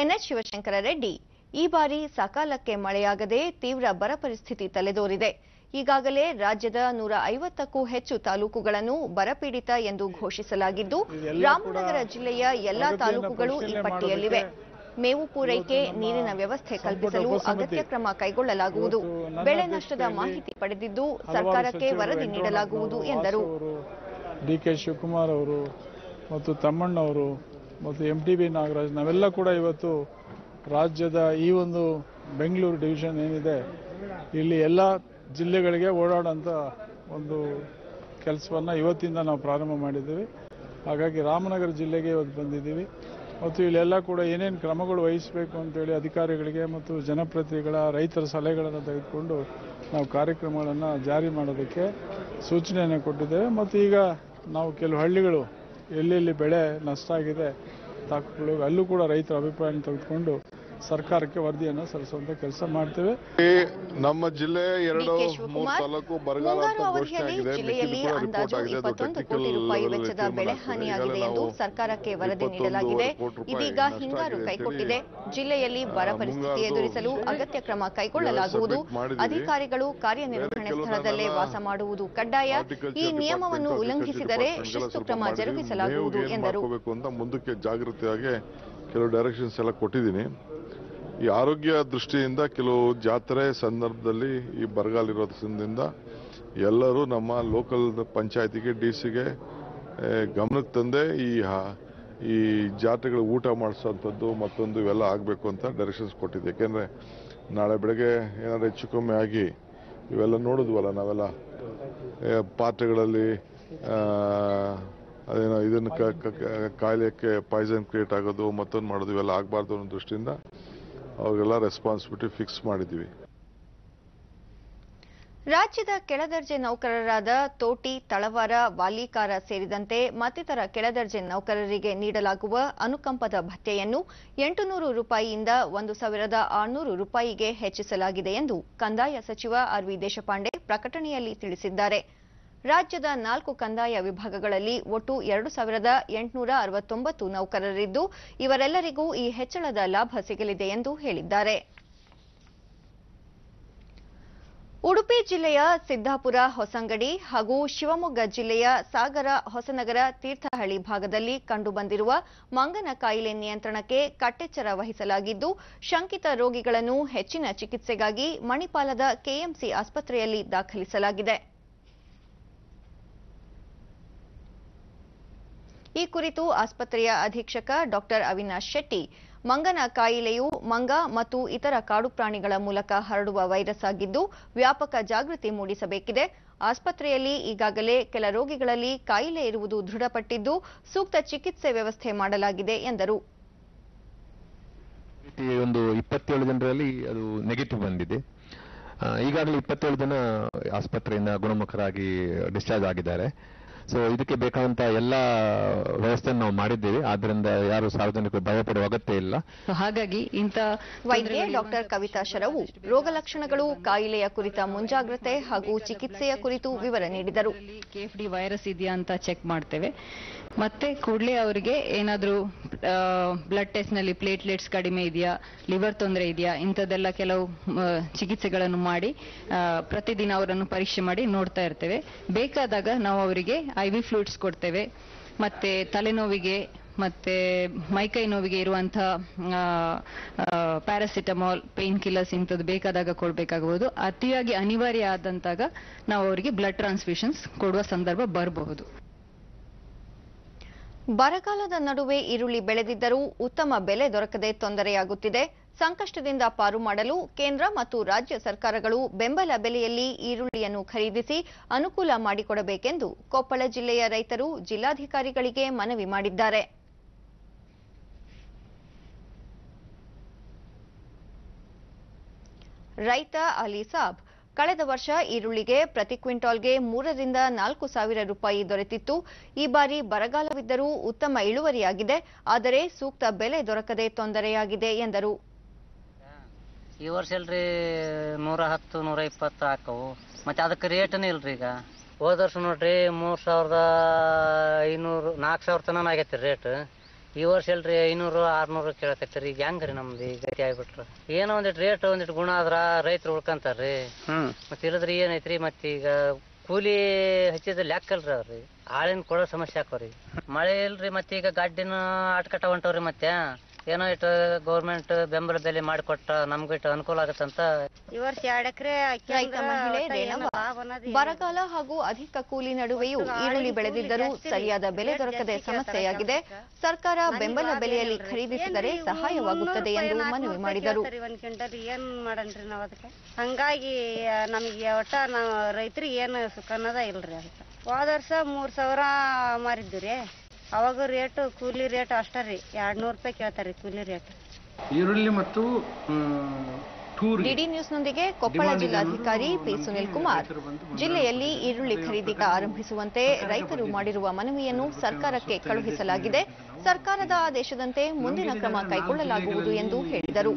ಎನ್ಎಚ್ ಶಿವಶಂಕರ ರೆಡ್ಡಿ, ಈ ಬಾರಿ ಸಕಾಲಕ್ಕೆ ಮಳೆಯಾಗದೆ ತೀವ್ರ ಬರ ಪರಿಸ್ಥಿತಿ ತಲೆದೋರಿದೆ. ಈಗಾಗಲೇ ರಾಜ್ಯದ 150ಕ್ಕೂ ಹೆಚ್ಚು ತಾಲೂಕುಗಳನ್ನು ಬರಪೀಡಿತ ಎಂದು ಘೋಷಿಸಲಾಗಿದ್ದು, ರಾಮನಗರ ಜಿಲ್ಲೆಯ ಎಲ್ಲಾ ತಾಲೂಕುಗಳು ಈ ಪಟ್ಟಿಯಲ್ಲಿವೆ. ಮೇವು ಪೂರೈಕೆ, ನೀರಿನ ವ್ಯವಸ್ಥೆ ಕಲ್ಪಿಸಲು ಅಗತ್ಯ ಕ್ರಮ ಕೈಗೊಳ್ಳಲಾಗುವುದು. ಬೆಳೆ ನಷ್ಟದ ಮಾಹಿತಿ ಪಡೆದಿದ್ದು ಸರ್ಕಾರಕ್ಕೆ ವರದಿ ನೀಡಲಾಗುವುದು ಎಂದರು. ಡಿಕೆ ಶಿವಕುಮಾರ್ ಅವರು ಮತ್ತು ತಮ್ಮಣ್ಣವರು ಮತ್ತು MTB ನಾಗರಾಜ್ ನಾವೆಲ್ಲ ಕೂಡ ಇವತ್ತು ರಾಜ್ಯದ ಈ ಒಂದು ಬೆಂಗಳೂರು ಡಿವಿಷನ್ ಏನಿದೆ ಇಲ್ಲಿ ಎಲ್ಲ ಜಿಲ್ಲೆಗಳಿಗೆ ಓಡಾಡೋಂಥ ಒಂದು ಕೆಲಸವನ್ನು ಇವತ್ತಿಂದ ನಾವು ಪ್ರಾರಂಭ ಮಾಡಿದ್ದೀವಿ. ಹಾಗಾಗಿ ರಾಮನಗರ ಜಿಲ್ಲೆಗೆ ಇವತ್ತು ಬಂದಿದ್ದೀವಿ ಮತ್ತು ಇಲ್ಲೆಲ್ಲ ಕೂಡ ಏನೇನು ಕ್ರಮಗಳು ವಹಿಸಬೇಕು ಅಂತೇಳಿ ಅಧಿಕಾರಿಗಳಿಗೆ ಮತ್ತು ಜನಪ್ರತಿನಿಧಿಗಳ ರೈತರ ಸಲಹೆಗಳನ್ನು ತೆಗೆದುಕೊಂಡು ನಾವು ಕಾರ್ಯಕ್ರಮಗಳನ್ನು ಜಾರಿ ಮಾಡೋದಕ್ಕೆ ಸೂಚನೆಯನ್ನು ಕೊಟ್ಟಿದ್ದೇವೆ. ಮತ್ತು ಈಗ ನಾವು ಕೆಲವು ಹಳ್ಳಿಗಳು ಎಲ್ಲೆಲ್ಲಿ ಬೆಳೆ ನಷ್ಟ ಆಗಿದೆ ಅಲ್ಲೂ ಕೂಡ ರೈತರ ಅಭಿಪ್ರಾಯ ತೆಗೆದುಕೊಂಡು ಸರ್ಕಾರಕ್ಕೆ ವರದಿಯನ್ನು ಸಲ್ಲಿಸುವಂತ ಕೆಲಸ ಮಾಡ್ತೇವೆ. ನಮ್ಮ ಜಿಲ್ಲೆ 2-3 ತಾಲೂಕು ಬರಗಾಲ ಅಂತ ಘೋಷಣೆ ಆಗಿದೆ. ಜಿಲ್ಲೆಯಲ್ಲಿ ಅಂದಾಜು 21 ಕೋಟಿ ರೂಪಾಯಿ ವೆಚ್ಚದ ಬೆಳೆ ಹಾನಿಯಾಗಿದೆ ಎಂದು ಸರ್ಕಾರಕ್ಕೆ ವರದಿ ನೀಡಲಾಗಿದೆ. ಇದೀಗ ಹಿಂಗಾರು ಕೈಕೊಟ್ಟಿದೆ. ಜಿಲ್ಲೆಯಲ್ಲಿ ಬರ ಪರಿಸ್ಥಿತಿ ಎದುರಿಸಲು ಅಗತ್ಯ ಕ್ರಮ ಕೈಗೊಳ್ಳಲಾಗುವುದು. ಅಧಿಕಾರಿಗಳು ಕಾರ್ಯನಿರ್ವಹಣೆ ಸ್ಥಳದಲ್ಲೇ ವಾಸ ಮಾಡುವುದು ಕಡ್ಡಾಯ. ಈ ನಿಯಮವನ್ನು ಉಲ್ಲಂಘಿಸಿದರೆ ಶಿಸ್ತು ಕ್ರಮ ಜರುಗಿಸಲಾಗುವುದು ಎಂದರು. ಮುಂದಕ್ಕೆ ಜಾಗೃತಿಯಾಗಿ ಕೆಲವು ಡೈರೆಕ್ಷನ್ಸ್ ಎಲ್ಲ ಕೊಟ್ಟಿದ್ದೀನಿ. ಈ ಆರೋಗ್ಯ ದೃಷ್ಟಿಯಿಂದ ಕೆಲವು ಜಾತ್ರೆ ಸಂದರ್ಭದಲ್ಲಿ ಈ ಬರಗಾಲ ಇರೋದ್ರಿಂದ ಎಲ್ಲರೂ ನಮ್ಮ ಲೋಕಲ್ ಪಂಚಾಯತಿಗೆ DCಗೆ ಗಮನಕ್ಕೆ ತಂದೆ ಈ ಜಾತ್ರೆಗಳು ಊಟ ಮಾಡಿಸೋಂಥದ್ದು ಮತ್ತೊಂದು ಇವೆಲ್ಲ ಆಗಬೇಕು ಅಂತ ಡೈರೆಕ್ಷನ್ಸ್ ಕೊಟ್ಟಿದೆ. ಯಾಕೆಂದರೆ ನಾಳೆ ಬೆಳಗ್ಗೆ ಏನಾದ್ರು ಹೆಚ್ಚು ಕಮ್ಮಿ ಆಗಿ ಇವೆಲ್ಲ ನೋಡಿದ್ವಲ್ಲ ನಾವೆಲ್ಲ ಪಾತ್ರೆಗಳಲ್ಲಿ ಅದೇನೋ ಇದನ್ನು ಕಾಯಿಲೆಗೆ ಪಾಯ್ಸನ್ ಕ್ರಿಯೇಟ್ ಆಗೋದು ಮತ್ತೊಂದು ಮಾಡೋದು ಇವೆಲ್ಲ ಆಗಬಾರ್ದು ಅನ್ನೋ ದೃಷ್ಟಿಯಿಂದ ಅವ್ರಿಗೆಲ್ಲ ರೆಸ್ಪಾನ್ಸಿಬಿಲಿಟಿ ಫಿಕ್ಸ್ ಮಾಡಿದ್ದೀವಿ. ರಾಜ್ಯದ ಕೆಳದರ್ಜೆ ನೌಕರರಾದ ತೋಟಿ, ತಳವಾರ, ವಾಲಿಕಾರ ಸೇರಿದಂತೆ ಮತ್ತಿತರ ಕೆಳದರ್ಜೆ ನೌಕರರಿಗೆ ನೀಡಲಾಗುವ ಅನುಕಂಪದ ಭತ್ಯೆಯನ್ನು 800 ರೂಪಾಯಿಯಿಂದ 1,600 ರೂಪಾಯಿಗೆ ಹೆಚ್ಚಿಸಲಾಗಿದೆ ಎಂದು ಕಂದಾಯ ಸಚಿವ ಆರ್.ವಿ. ದೇಶಪಾಂಡೆ ಪ್ರಕಟಣೆಯಲ್ಲಿ ತಿಳಿಸಿದ್ದಾರೆ. ರಾಜ್ಯದ 4 ಕಂದಾಯ ವಿಭಾಗಗಳಲ್ಲಿ ಒಟ್ಟು 2,869 ನೌಕರರಿದ್ದು ಇವರೆಲ್ಲರಿಗೂ ಈ ಹೆಚ್ಚಳದ ಲಾಭ ಸಿಗಲಿದೆ ಎಂದು ಹೇಳಿದ್ದಾರೆ. ಉಡುಪಿ ಜಿಲ್ಲೆಯ ಸಿದ್ದಾಪುರ, ಹೊಸಂಗಡಿ ಹಾಗೂ ಶಿವಮೊಗ್ಗ ಜಿಲ್ಲೆಯ ಸಾಗರ, ಹೊಸನಗರ, ತೀರ್ಥಹಳ್ಳಿ ಭಾಗದಲ್ಲಿ ಕಂಡುಬಂದಿರುವ ಮಂಗನ ಕಾಯಿಲೆ ನಿಯಂತ್ರಣಕ್ಕೆ ಕಟ್ಟೆಚ್ಚರ ವಹಿಸಲಾಗಿದ್ದು ಶಂಕಿತ ರೋಗಿಗಳನ್ನು ಹೆಚ್ಚಿನ ಚಿಕಿತ್ಸೆಗಾಗಿ ಮಣಿಪಾಲದ ಕೆಎಂಸಿ ಆಸ್ಪತ್ರೆಯಲ್ಲಿ ದಾಖಲಿಸಲಾಗಿದೆ. ಈ ಕುರಿತು ಆಸ್ಪತ್ರೆಯ ಅಧೀಕ್ಷಕ ಡಾ ಅವಿನಾಶ್ ಶೆಟ್ಟಿ, ಮಂಗನ ಕಾಯಿಲೆಯು ಮಂಗ ಮತ್ತು ಇತರ ಕಾಡು ಪ್ರಾಣಿಗಳ ಮೂಲಕ ಹರಡುವ ವೈರಸ್ ಆಗಿದ್ದು ವ್ಯಾಪಕ ಜಾಗೃತಿ ಮೂಡಿಸಬೇಕಿದೆ. ಆಸ್ಪತ್ರೆಯಲ್ಲಿ ಈಗಾಗಲೇ ಕೆಲ ರೋಗಿಗಳಲ್ಲಿ ಕಾಯಿಲೆ ಇರುವುದು ದೃಢಪಟ್ಟಿದ್ದು ಸೂಕ್ತ ಚಿಕಿತ್ಸೆ ವ್ಯವಸ್ಥೆ ಮಾಡಲಾಗಿದೆ ಎಂದರು. ಒಂದು 27 ಜನರಲ್ಲಿ ಅದು ನೆಗೆಟಿವ್ ಬಂದಿದೆ. ಈಗಾಗಲೇ 27 ಜನ ಆಸ್ಪತ್ರೆಯಿಂದ ಗುಣಮುಖರಾಗಿ ಡಿಸ್ಚಾರ್ಜ್ ಆಗಿದ್ದಾರೆ. ಸೊ ಇದಕ್ಕೆ ಬೇಕಾದಂತ ಎಲ್ಲ ವ್ಯವಸ್ಥೆಯನ್ನು ನಾವು ಮಾಡಿದ್ದೇವೆ. ಆದ್ರಿಂದ ಯಾರು ಸಾರ್ವಜನಿಕರು ಭಯಪಡುವ ಅಗತ್ಯ ಇಲ್ಲ. ಹಾಗಾಗಿ ಇಂಥ ವೈದ್ಯೆ ಡಾಕ್ಟರ್ ಕವಿತಾ ಶರವು ರೋಗ ಲಕ್ಷಣಗಳು, ಕಾಯಿಲೆಯ ಕುರಿತ ಮುಂಜಾಗ್ರತೆ ಹಾಗೂ ಚಿಕಿತ್ಸೆಯ ಕುರಿತು ವಿವರ ನೀಡಿದರು. KFD ವೈರಸ್ ಇದೆಯಾ ಅಂತ ಚೆಕ್ ಮಾಡ್ತೇವೆ. ಮತ್ತೆ ಕೂಡಲೇ ಅವರಿಗೆ ಏನಾದರೂ ಬ್ಲಡ್ ಟೆಸ್ಟ್ ನಲ್ಲಿ ಪ್ಲೇಟ್ಲೆಟ್ಸ್ ಕಡಿಮೆ ಇದೆಯಾ, ಲಿವರ್ ತೊಂದರೆ ಇದೆಯಾ, ಇಂಥದ್ದೆಲ್ಲ ಕೆಲವು ಚಿಕಿತ್ಸೆಗಳನ್ನು ಮಾಡಿ ಪ್ರತಿದಿನ ಅವರನ್ನು ಪರೀಕ್ಷೆ ಮಾಡಿ ನೋಡ್ತಾ ಇರ್ತೇವೆ. ಬೇಕಾದಾಗ ನಾವು ಅವರಿಗೆ IV ಫ್ಲೂಯಿಡ್ಸ್ ಕೊಡ್ತೇವೆ. ಮತ್ತೆ ತಲೆನೋವಿಗೆ ಮತ್ತೆ ಮೈಕೈ ನೋವಿಗೆ ಇರುವಂತಹ ಪ್ಯಾರಾಸಿಟಮಾಲ್, ಪೇನ್ ಕಿಲ್ಲರ್ಸ್ ಇಂಥದ್ದು ಬೇಕಾದಾಗ ಕೊಡಬೇಕಾಗಬಹುದು. ಅತಿಯಾಗಿ ಅನಿವಾರ್ಯ ಆದಂತಾಗ ನಾವು ಅವರಿಗೆ ಬ್ಲಡ್ ಟ್ರಾನ್ಸ್ಫ್ಯೂಷನ್ಸ್ ಕೊಡುವ ಸಂದರ್ಭ ಬರಬಹುದು. ಬರಗಾಲದ ನಡುವೆ ಈರುಳ್ಳಿ ಬೆಳೆದಿದ್ದರೂ ಉತ್ತಮ ಬೆಲೆ ದೊರಕದೆ ತೊಂದರೆಯಾಗುತ್ತಿದೆ. ಸಂಕಷ್ಟದಿಂದ ಪಾರು ಮಾಡಲು ಕೇಂದ್ರ ಮತ್ತು ರಾಜ್ಯ ಸರ್ಕಾರಗಳು ಬೆಂಬಲ ಬೆಲೆಯಲ್ಲಿ ಈರುಳ್ಳಿಯನ್ನು ಖರೀದಿಸಿ ಅನುಕೂಲ ಮಾಡಿಕೊಡಬೇಕೆಂದು ಕೊಪ್ಪಳ ಜಿಲ್ಲೆಯ ರೈತರು ಜಿಲ್ಲಾಧಿಕಾರಿಗಳಿಗೆ ಮನವಿ ಮಾಡಿದ್ದಾರೆ. ರೈತ ಅಲಿ ಸಾಬ್, ಕಳೆದ ವರ್ಷ ಈರುಳ್ಳಿಗೆ ಪ್ರತಿ ಕ್ವಿಂಟಾಲ್ಗೆ 3 ರಿಂದ 4 ಸಾವಿರ ರೂಪಾಯಿ ದೊರೆತಿತ್ತು. ಈ ಬಾರಿ ಬರಗಾಲವಿದ್ದರೂ ಉತ್ತಮ ಇಳುವರಿಯಾಗಿದೆ. ಆದರೆ ಸೂಕ್ತ ಬೆಲೆ ದೊರಕದೆ ತೊಂದರೆಯಾಗಿದೆ ಎಂದರು. ಈ ವರ್ಷ ಅಲ್ರಿ 110 120 ಹಾಕವು, ಮತ್ತೆ ಅದಕ್ಕೆ ರೇಟನೇ ಇಲ್ರಿ. ಈಗ ಹೋದ ವರ್ಷ ನೋಡ್ರಿ 3500 4000 ತನಕ ಆಗೈತಿ ರೇಟ್. ಈ ವರ್ಷ ಅಲ್ರಿ 500 600 ಕೇಳಕತ್ತೀರಿ. ಈಗ ಹೆಂಗ್ರಿ ನಮ್ದು ಈಗ ಗತಿ ಆಗ್ಬಿಟ್ರ. ಏನೋ ಒಂದಿಟ್ಟು ರೇಟ್ ಒಂದಿಟ್ಟು ಗುಣ ಆದ್ರ ರೈತರು ಉಳ್ಕಂತಾರ್ರಿ. ಮತ್ತೆ ಇಲ್ಲದ್ರಿ ಏನೈತ್ರಿ, ಮತ್ತೆ ಈಗ ಕೂಲಿ ಹಚ್ಚಿದ ಲೆಕ್ಕ ಅಲ್ರಿ ಅವ್ರಿ, ಆಳಿನ ಕೊಡೋ ಸಮಸ್ಯೆ ಹಾಕೋರಿ. ಮಳೆ ಇಲ್ರಿ, ಮತ್ತೆ ಈಗ ಗಾಡಿನ ಆಟಕಟ್ಟ ಹೊಂಟವ್ರಿ. ಮತ್ತೆ ಏನೋ ಇಟ್ಟು ಗೌರ್ಮೆಂಟ್ ಬೆಂಬಲ ಬೆಲೆ ಮಾಡಿಕೊಟ್ಟ ನಮ್ಗೆ ಇಟ್ಟು ಅನುಕೂಲ ಆಗತ್ತಂತ. ಈ ವರ್ಷ 2 ಎಕರೆ ರೈತ ಮಹಿಳೆ ರೇಣವ್ವ ಬರಗಾಲ ಹಾಗೂ ಅಧಿಕ ಕೂಲಿ ನಡುವೆಯೂ ಈರುಳ್ಳಿ ಬೆಳೆದಿದ್ದರೂ ಸರಿಯಾದ ಬೆಲೆ ದೊರಕದೆ ಸಮಸ್ಯೆಯಾಗಿದೆ. ಸರ್ಕಾರ ಬೆಂಬಲ ಬೆಲೆಯಲ್ಲಿ ಖರೀದಿಸಿದರೆ ಸಹಾಯವಾಗುತ್ತದೆ ಎಂದು ಮನವಿ ಮಾಡಿದರು. 1 ಕ್ವಿಂಟಲ್ ಏನ್ ಮಾಡನ್ರಿ ನಾವ್ ಅದಕ್ಕೆ? ಹಂಗಾಗಿ ನಮ್ಗೆ ಒಟ್ಟ ನಾವು ರೈತರಿಗೆ ಏನು ಸುಖ ಅನ್ನೋದ ಇಲ್ರಿ. ಅದಕ್ಕೆ ಹೋದ ವರ್ಷ 3000 ಮಾರಿದ್ವಿ. ಅವಾಗ ರೇಟ್ ಕೂಲಿ ರೇಟ್ ಅಷ್ಟ ರೀ, 200 ರೂಪಾಯಿ ಕೇಳ್ತಾರ್ರಿ ಕೂಲಿ ರೇಟ್. ಈರುಳ್ಳಿ ಮತ್ತು ಡಿಡಿ ನ್ಯೂಸ್ನೊಂದಿಗೆ ಕೊಪ್ಪಳ ಜಿಲ್ಲಾಧಿಕಾರಿ ಪಿ ಸುನಿಲ್ ಕುಮಾರ್, ಜಿಲ್ಲೆಯಲ್ಲಿ ಈರುಳ್ಳಿ ಖರೀದಿ ಆರಂಭಿಸುವಂತೆ ರೈತರು ಮಾಡಿರುವ ಮನವಿಯನ್ನು ಸರ್ಕಾರಕ್ಕೆ ಕಳುಹಿಸಲಾಗಿದೆ. ಸರ್ಕಾರದ ಆದೇಶದಂತೆ ಮುಂದಿನ ಕ್ರಮ ಕೈಗೊಳ್ಳಲಾಗುವುದು ಎಂದು ಹೇಳಿದರು.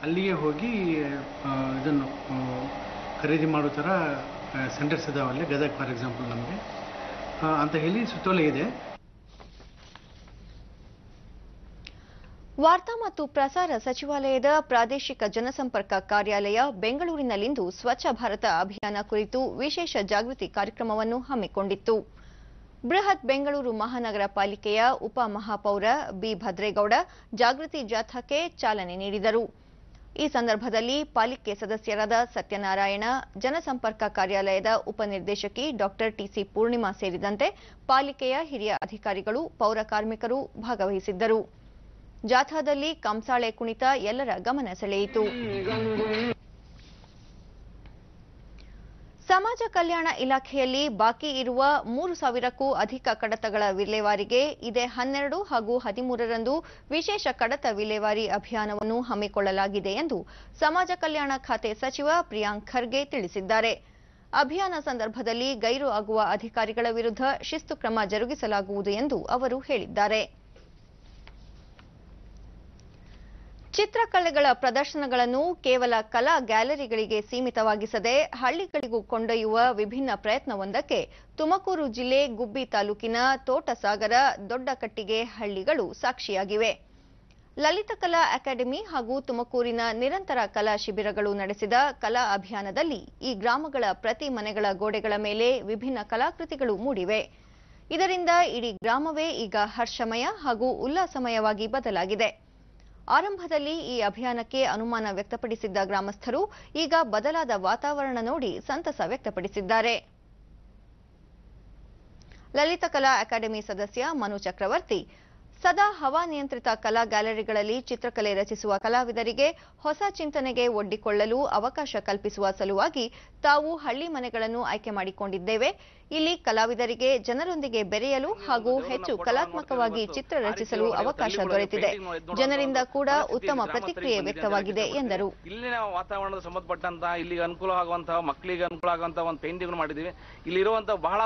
ಅಲ್ಲಿಗೆ ಹೋಗಿ ಇದನ್ನು ಖರೀದಿ ಮಾಡೋ ಥರ ಸೆಂಟರ್ಸ್ ಇದಾವಲ್ಲಿ, ಗದಗ ಫಾರ್ ಎಕ್ಸಾಂಪಲ್ ನಮಗೆ ಅಂತ ಹೇಳಿ ಸುತ್ತೋಲೆ ಇದೆ. ವಾರ್ತಾ ಮತ್ತು ಪ್ರಸಾರ ಸಚಿವಾಲಯದ ಪ್ರಾದೇಶಿಕ ಜನಸಂಪರ್ಕ ಕಾರ್ಯಾಲಯ ಬೆಂಗಳೂರಿನಲ್ಲಿಂದು ಸ್ವಚ್ಛ ಭಾರತ ಅಭಿಯಾನ ಕುರಿತು ವಿಶೇಷ ಜಾಗೃತಿ ಕಾರ್ಯಕ್ರಮವನ್ನು ಹಮ್ಮಿಕೊಂಡಿತ್ತು. ಬೃಹತ್ ಬೆಂಗಳೂರು ಮಹಾನಗರ ಪಾಲಿಕೆಯ ಉಪಮಹಾಪೌರ ಬಿ ಭದ್ರೇಗೌಡ ಜಾಗೃತಿ ಜಾಥಾಕ್ಕೆ ಚಾಲನೆ ನೀಡಿದರು. ಈ ಸಂದರ್ಭದಲ್ಲಿ ಪಾಲಿಕೆ ಸದಸ್ಯರಾದ ಸತ್ಯನಾರಾಯಣ, ಜನಸಂಪರ್ಕ ಕಾರ್ಯಾಲಯದ ಉಪನಿರ್ದೇಶಕಿ ಡಾ ಟಿಸಿ ಪೂರ್ಣಿಮಾ ಸೇರಿದಂತೆ ಪಾಲಿಕೆಯ ಹಿರಿಯ ಅಧಿಕಾರಿಗಳು, ಪೌರ ಕಾರ್ಮಿಕರು ಭಾಗವಹಿಸಿದ್ದರು. ಜಾಥಾದಲ್ಲಿ ಕಂಸಾಳೆ ಕುಣಿತ ಎಲ್ಲರ ಗಮನ ಸೆಳೆಯಿತು. ಸಮಾಜ ಕಲ್ಯಾಣ ಇಲಾಖೆಯಲ್ಲಿ ಬಾಕಿ ಇರುವ 3000ಕ್ಕೂ ಅಧಿಕ ಕಡತಗಳ ವಿಲೇವಾರಿಗೆ ಇದೇ 12 ಹಾಗೂ 13ರಂದು ವಿಶೇಷ ಕಡತ ವಿಲೇವಾರಿ ಅಭಿಯಾನವನ್ನು ಹಮ್ಮಿಕೊಳ್ಳಲಾಗಿದೆ ಎಂದು ಸಮಾಜ ಕಲ್ಯಾಣ ಖಾತೆ ಸಚಿವ ಪ್ರಿಯಾಂಕ್ ಖರ್ಗೆ ತಿಳಿಸಿದ್ದಾರೆ. ಅಭಿಯಾನ ಸಂದರ್ಭದಲ್ಲಿ ಗೈರು ಆಗುವ ಅಧಿಕಾರಿಗಳ ವಿರುದ್ಧ ಶಿಸ್ತು ಕ್ರಮ ಜರುಗಿಸಲಾಗುವುದು ಎಂದು ಅವರು ಹೇಳಿದ್ದಾರೆ. ಚಿತ್ರಕಲೆಗಳ ಪ್ರದರ್ಶನಗಳನ್ನು ಕೇವಲ ಕಲಾ ಗ್ಯಾಲರಿಗಳಿಗೆ ಸೀಮಿತವಾಗಿಸದೆ ಹಳ್ಳಿಗಳಿಗೂ ಕೊಂಡೊಯ್ಯುವ ವಿಭಿನ್ನ ಪ್ರಯತ್ನವೊಂದಕ್ಕೆ ತುಮಕೂರು ಜಿಲ್ಲೆ ಗುಬ್ಬಿ ತಾಲೂಕಿನ ತೋಟಸಾಗರ, ದೊಡ್ಡಕಟ್ಟಿಗೆ ಹಳ್ಳಿಗಳು ಸಾಕ್ಷಿಯಾಗಿವೆ. ಲಲಿತ ಕಲಾ ಅಕಾಡೆಮಿ ಹಾಗೂ ತುಮಕೂರಿನ ನಿರಂತರ ಕಲಾ ಶಿಬಿರಗಳು ನಡೆಸಿದ ಕಲಾ ಅಭಿಯಾನದಲ್ಲಿ ಈ ಗ್ರಾಮಗಳ ಪ್ರತಿ ಮನೆಗಳ ಗೋಡೆಗಳ ಮೇಲೆ ವಿಭಿನ್ನ ಕಲಾಕೃತಿಗಳು ಮೂಡಿವೆ. ಇದರಿಂದ ಇಡೀ ಗ್ರಾಮವೇ ಈಗ ಹರ್ಷಮಯ ಹಾಗೂ ಉಲ್ಲಾಸಮಯವಾಗಿ ಬದಲಾಗಿದೆ. ಆರಂಭದಲ್ಲಿ ಈ ಅಭಿಯಾನಕ್ಕೆ ಅನುಮಾನ ವ್ಯಕ್ತಪಡಿಸಿದ್ದ ಗ್ರಾಮಸ್ಥರು ಈಗ ಬದಲಾದ ವಾತಾವರಣ ನೋಡಿ ಸಂತಸ ವ್ಯಕ್ತಪಡಿಸಿದ್ದಾರೆ. ಲಲಿತ ಕಲಾ ಅಕಾಡೆಮಿ ಸದಸ್ಯ ಮನು ಚಕ್ರವರ್ತಿ, ಸದಾ ಹವಾನಿಯಂತ್ರಿತ ಕಲಾ ಗ್ಯಾಲರಿಗಳಲ್ಲಿ ಚಿತ್ರಕಲೆ ರಚಿಸುವ ಕಲಾವಿದರಿಗೆ ಹೊಸ ಚಿಂತನೆಗೆ ಒಡ್ಡಿಕೊಳ್ಳಲು ಅವಕಾಶ ಕಲ್ಪಿಸುವ ಸಲುವಾಗಿ ತಾವು ಹಳ್ಳಿ ಮನೆಗಳನ್ನು ಆಯ್ಕೆ ಮಾಡಿಕೊಂಡಿದ್ದೇವೆ. ಇಲ್ಲಿ ಕಲಾವಿದರಿಗೆ ಜನರೊಂದಿಗೆ ಬೆರೆಯಲು ಹಾಗೂ ಹೆಚ್ಚು ಕಲಾತ್ಮಕವಾಗಿ ಚಿತ್ರ ರಚಿಸಲು ಅವಕಾಶ ದೊರೆತಿದೆ. ಜನರಿಂದ ಕೂಡ ಉತ್ತಮ ಪ್ರತಿಕ್ರಿಯೆ ವ್ಯಕ್ತವಾಗಿದೆ ಎಂದರು. ಇಲ್ಲಿನ ವಾತಾವರಣದ ಸಂಬಂಧಪಟ್ಟಂತಹ ಇಲ್ಲಿಗೆ ಅನುಕೂಲ ಆಗುವಂತಹ, ಮಕ್ಕಳಿಗೆ ಅನುಕೂಲ ಆಗುವಂತಹ ಒಂದು ಪೇಂಟಿಂಗ್ ಮಾಡಿದೀವಿ. ಇಲ್ಲಿರುವಂತಹ ಬಹಳ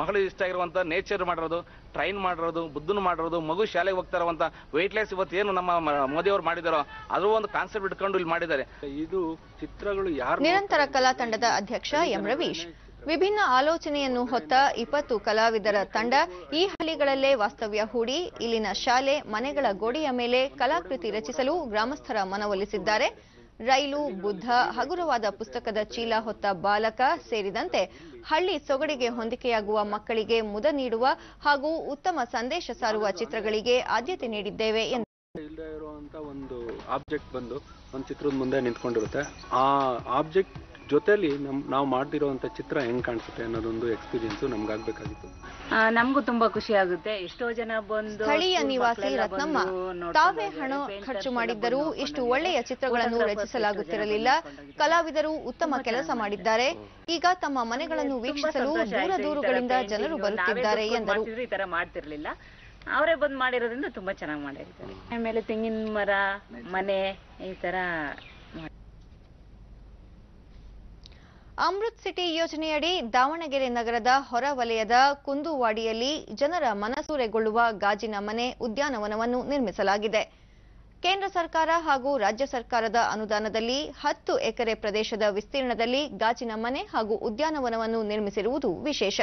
ಮಗಳಿಗೆ ಇಷ್ಟ ಆಗಿರುವಂತಹ ನೇಚರ್ ಮಾಡಿರೋದು, ಟ್ರೈನ್ ಮಾಡಿರೋದು, ಬುದ್ಧನ ಮಾಡಿರೋದು, ಮಗು ಶಾಲೆಗೆ ಹೋಗ್ತಾ ಇರುವಂತ ವೆಯ್ಟ್ಲೆಸ್ ಇವತ್ತು ಏನು ನಮ್ಮ ಮೋದಿ ಅವರು ಮಾಡಿದಾರೋ ಅದ್ರ ಒಂದು ಕಾನ್ಸೆಪ್ಟ್ ಇಟ್ಕೊಂಡು ಇಲ್ಲಿ ಮಾಡಿದ್ದಾರೆ. ಇದು ಚಿತ್ರಗಳು ಯಾರು ನಿರಂತರ ಕಲಾ ತಂಡದ ಅಧ್ಯಕ್ಷ ಎಂ ರವೀಶ್, ವಿಭಿನ್ನ ಆಲೋಚನೆಯನ್ನು ಹೊತ್ತ 20 ಕಲಾವಿದರ ತಂಡ ಈ ಹಳ್ಳಿಗಳಲ್ಲೇ ವಾಸ್ತವ್ಯ ಹೂಡಿ ಇಲ್ಲಿನ ಶಾಲೆ, ಮನೆಗಳ ಗೋಡೆಯ ಮೇಲೆ ಕಲಾಕೃತಿ ರಚಿಸಲು ಗ್ರಾಮಸ್ಥರ ಮನವೊಲಿಸಿದ್ದಾರೆ. ರೈಲು, ಬುದ್ಧ, ಹಗುರವಾದ ಪುಸ್ತಕದ ಚೀಲ ಹೊತ್ತ ಬಾಲಕ ಸೇರಿದಂತೆ ಹಳ್ಳಿ ಸೊಗಡಿಗೆ ಹೊಂದಿಕೆಯಾಗುವ ಮಕ್ಕಳಿಗೆ ಮುದ ನೀಡುವ ಹಾಗೂ ಉತ್ತಮ ಸಂದೇಶ ಸಾರುವ ಚಿತ್ರಗಳಿಗೆ ಆದ್ಯತೆ ನೀಡಿದ್ದೇವೆ ಎಂದು ಇಲ್ಲದೆ ಇರುವಂತ ಒಂದು ಆಬ್ಜೆಕ್ಟ್ ಬಂದು ಒಂದು ಚಿತ್ರದ ಮುಂದೆ ನಿಂತ್ಕೊಂಡಿರುತ್ತೆ. ಆ ಆಬ್ಜೆಕ್ಟ್ ಜೊತೆಲಿ ನಾವು ಮಾಡ್ತಿರೋಂಥ ಚಿತ್ರ ಹೆಂಗ್ ಕಾಣಿಸುತ್ತೆ ಅನ್ನೋದೊಂದು ಎಕ್ಸ್ಪೀರಿಯನ್ಸ್ ನಮ್ಗಾಗಬೇಕಾಗಿತ್ತು. ನಮಗೂ ತುಂಬಾ ಖುಷಿ ಆಗುತ್ತೆ. ಎಷ್ಟೋ ಜನ ಬಂದು ಸ್ಥಳೀಯ ನಿವಾಸಿ ರತ್ನಮ್ಮ, ತಾವೇ ಹಣ ಖರ್ಚು ಮಾಡಿದ್ದರೂ ಇಷ್ಟು ಒಳ್ಳೆಯ ಚಿತ್ರಗಳನ್ನು ರಚಿಸಲಾಗುತ್ತಿರಲಿಲ್ಲ. ಕಲಾವಿದರು ಉತ್ತಮ ಕೆಲಸ ಮಾಡಿದ್ದಾರೆ. ಈಗ ತಮ್ಮ ಮನೆಗಳನ್ನು ವೀಕ್ಷಿಸಲು ದೂರ ದೂರುಗಳಿಂದ ಜನರು ಬರುತ್ತಿದ್ದಾರೆ ಎಂದರು. ಈ ತರ ಮಾಡ್ತಿರ್ಲಿಲ್ಲ, ಅವರೇ ಬಂದು ಮಾಡಿರೋದ್ರಿಂದ ತುಂಬಾ ಚೆನ್ನಾಗಿ ಮಾಡಿರ್ತಾರೆ. ಆಮೇಲೆ ತೆಂಗಿನ ಮರ, ಮನೆ ಈ ತರ. ಅಮೃತ್ ಸಿಟಿ ಯೋಜನೆಯಡಿ ದಾವಣಗೆರೆ ನಗರದ ಹೊರವಲಯದ ಕುಂದುವಾಡಿಯಲ್ಲಿ ಜನರ ಮನಸೂರೆಗೊಳ್ಳುವ ಗಾಜಿನ ಮನೆ ಉದ್ಯಾನವನವನ್ನು ನಿರ್ಮಿಸಲಾಗಿದೆ. ಕೇಂದ್ರ ಸರ್ಕಾರ ಹಾಗೂ ರಾಜ್ಯ ಸರ್ಕಾರದ ಅನುದಾನದಲ್ಲಿ 10 ಎಕರೆ ಪ್ರದೇಶದ ವಿಸ್ತೀರ್ಣದಲ್ಲಿ ಗಾಜಿನ ಮನೆ ಹಾಗೂ ಉದ್ಯಾನವನವನ್ನು ನಿರ್ಮಿಸಿರುವುದು ವಿಶೇಷ.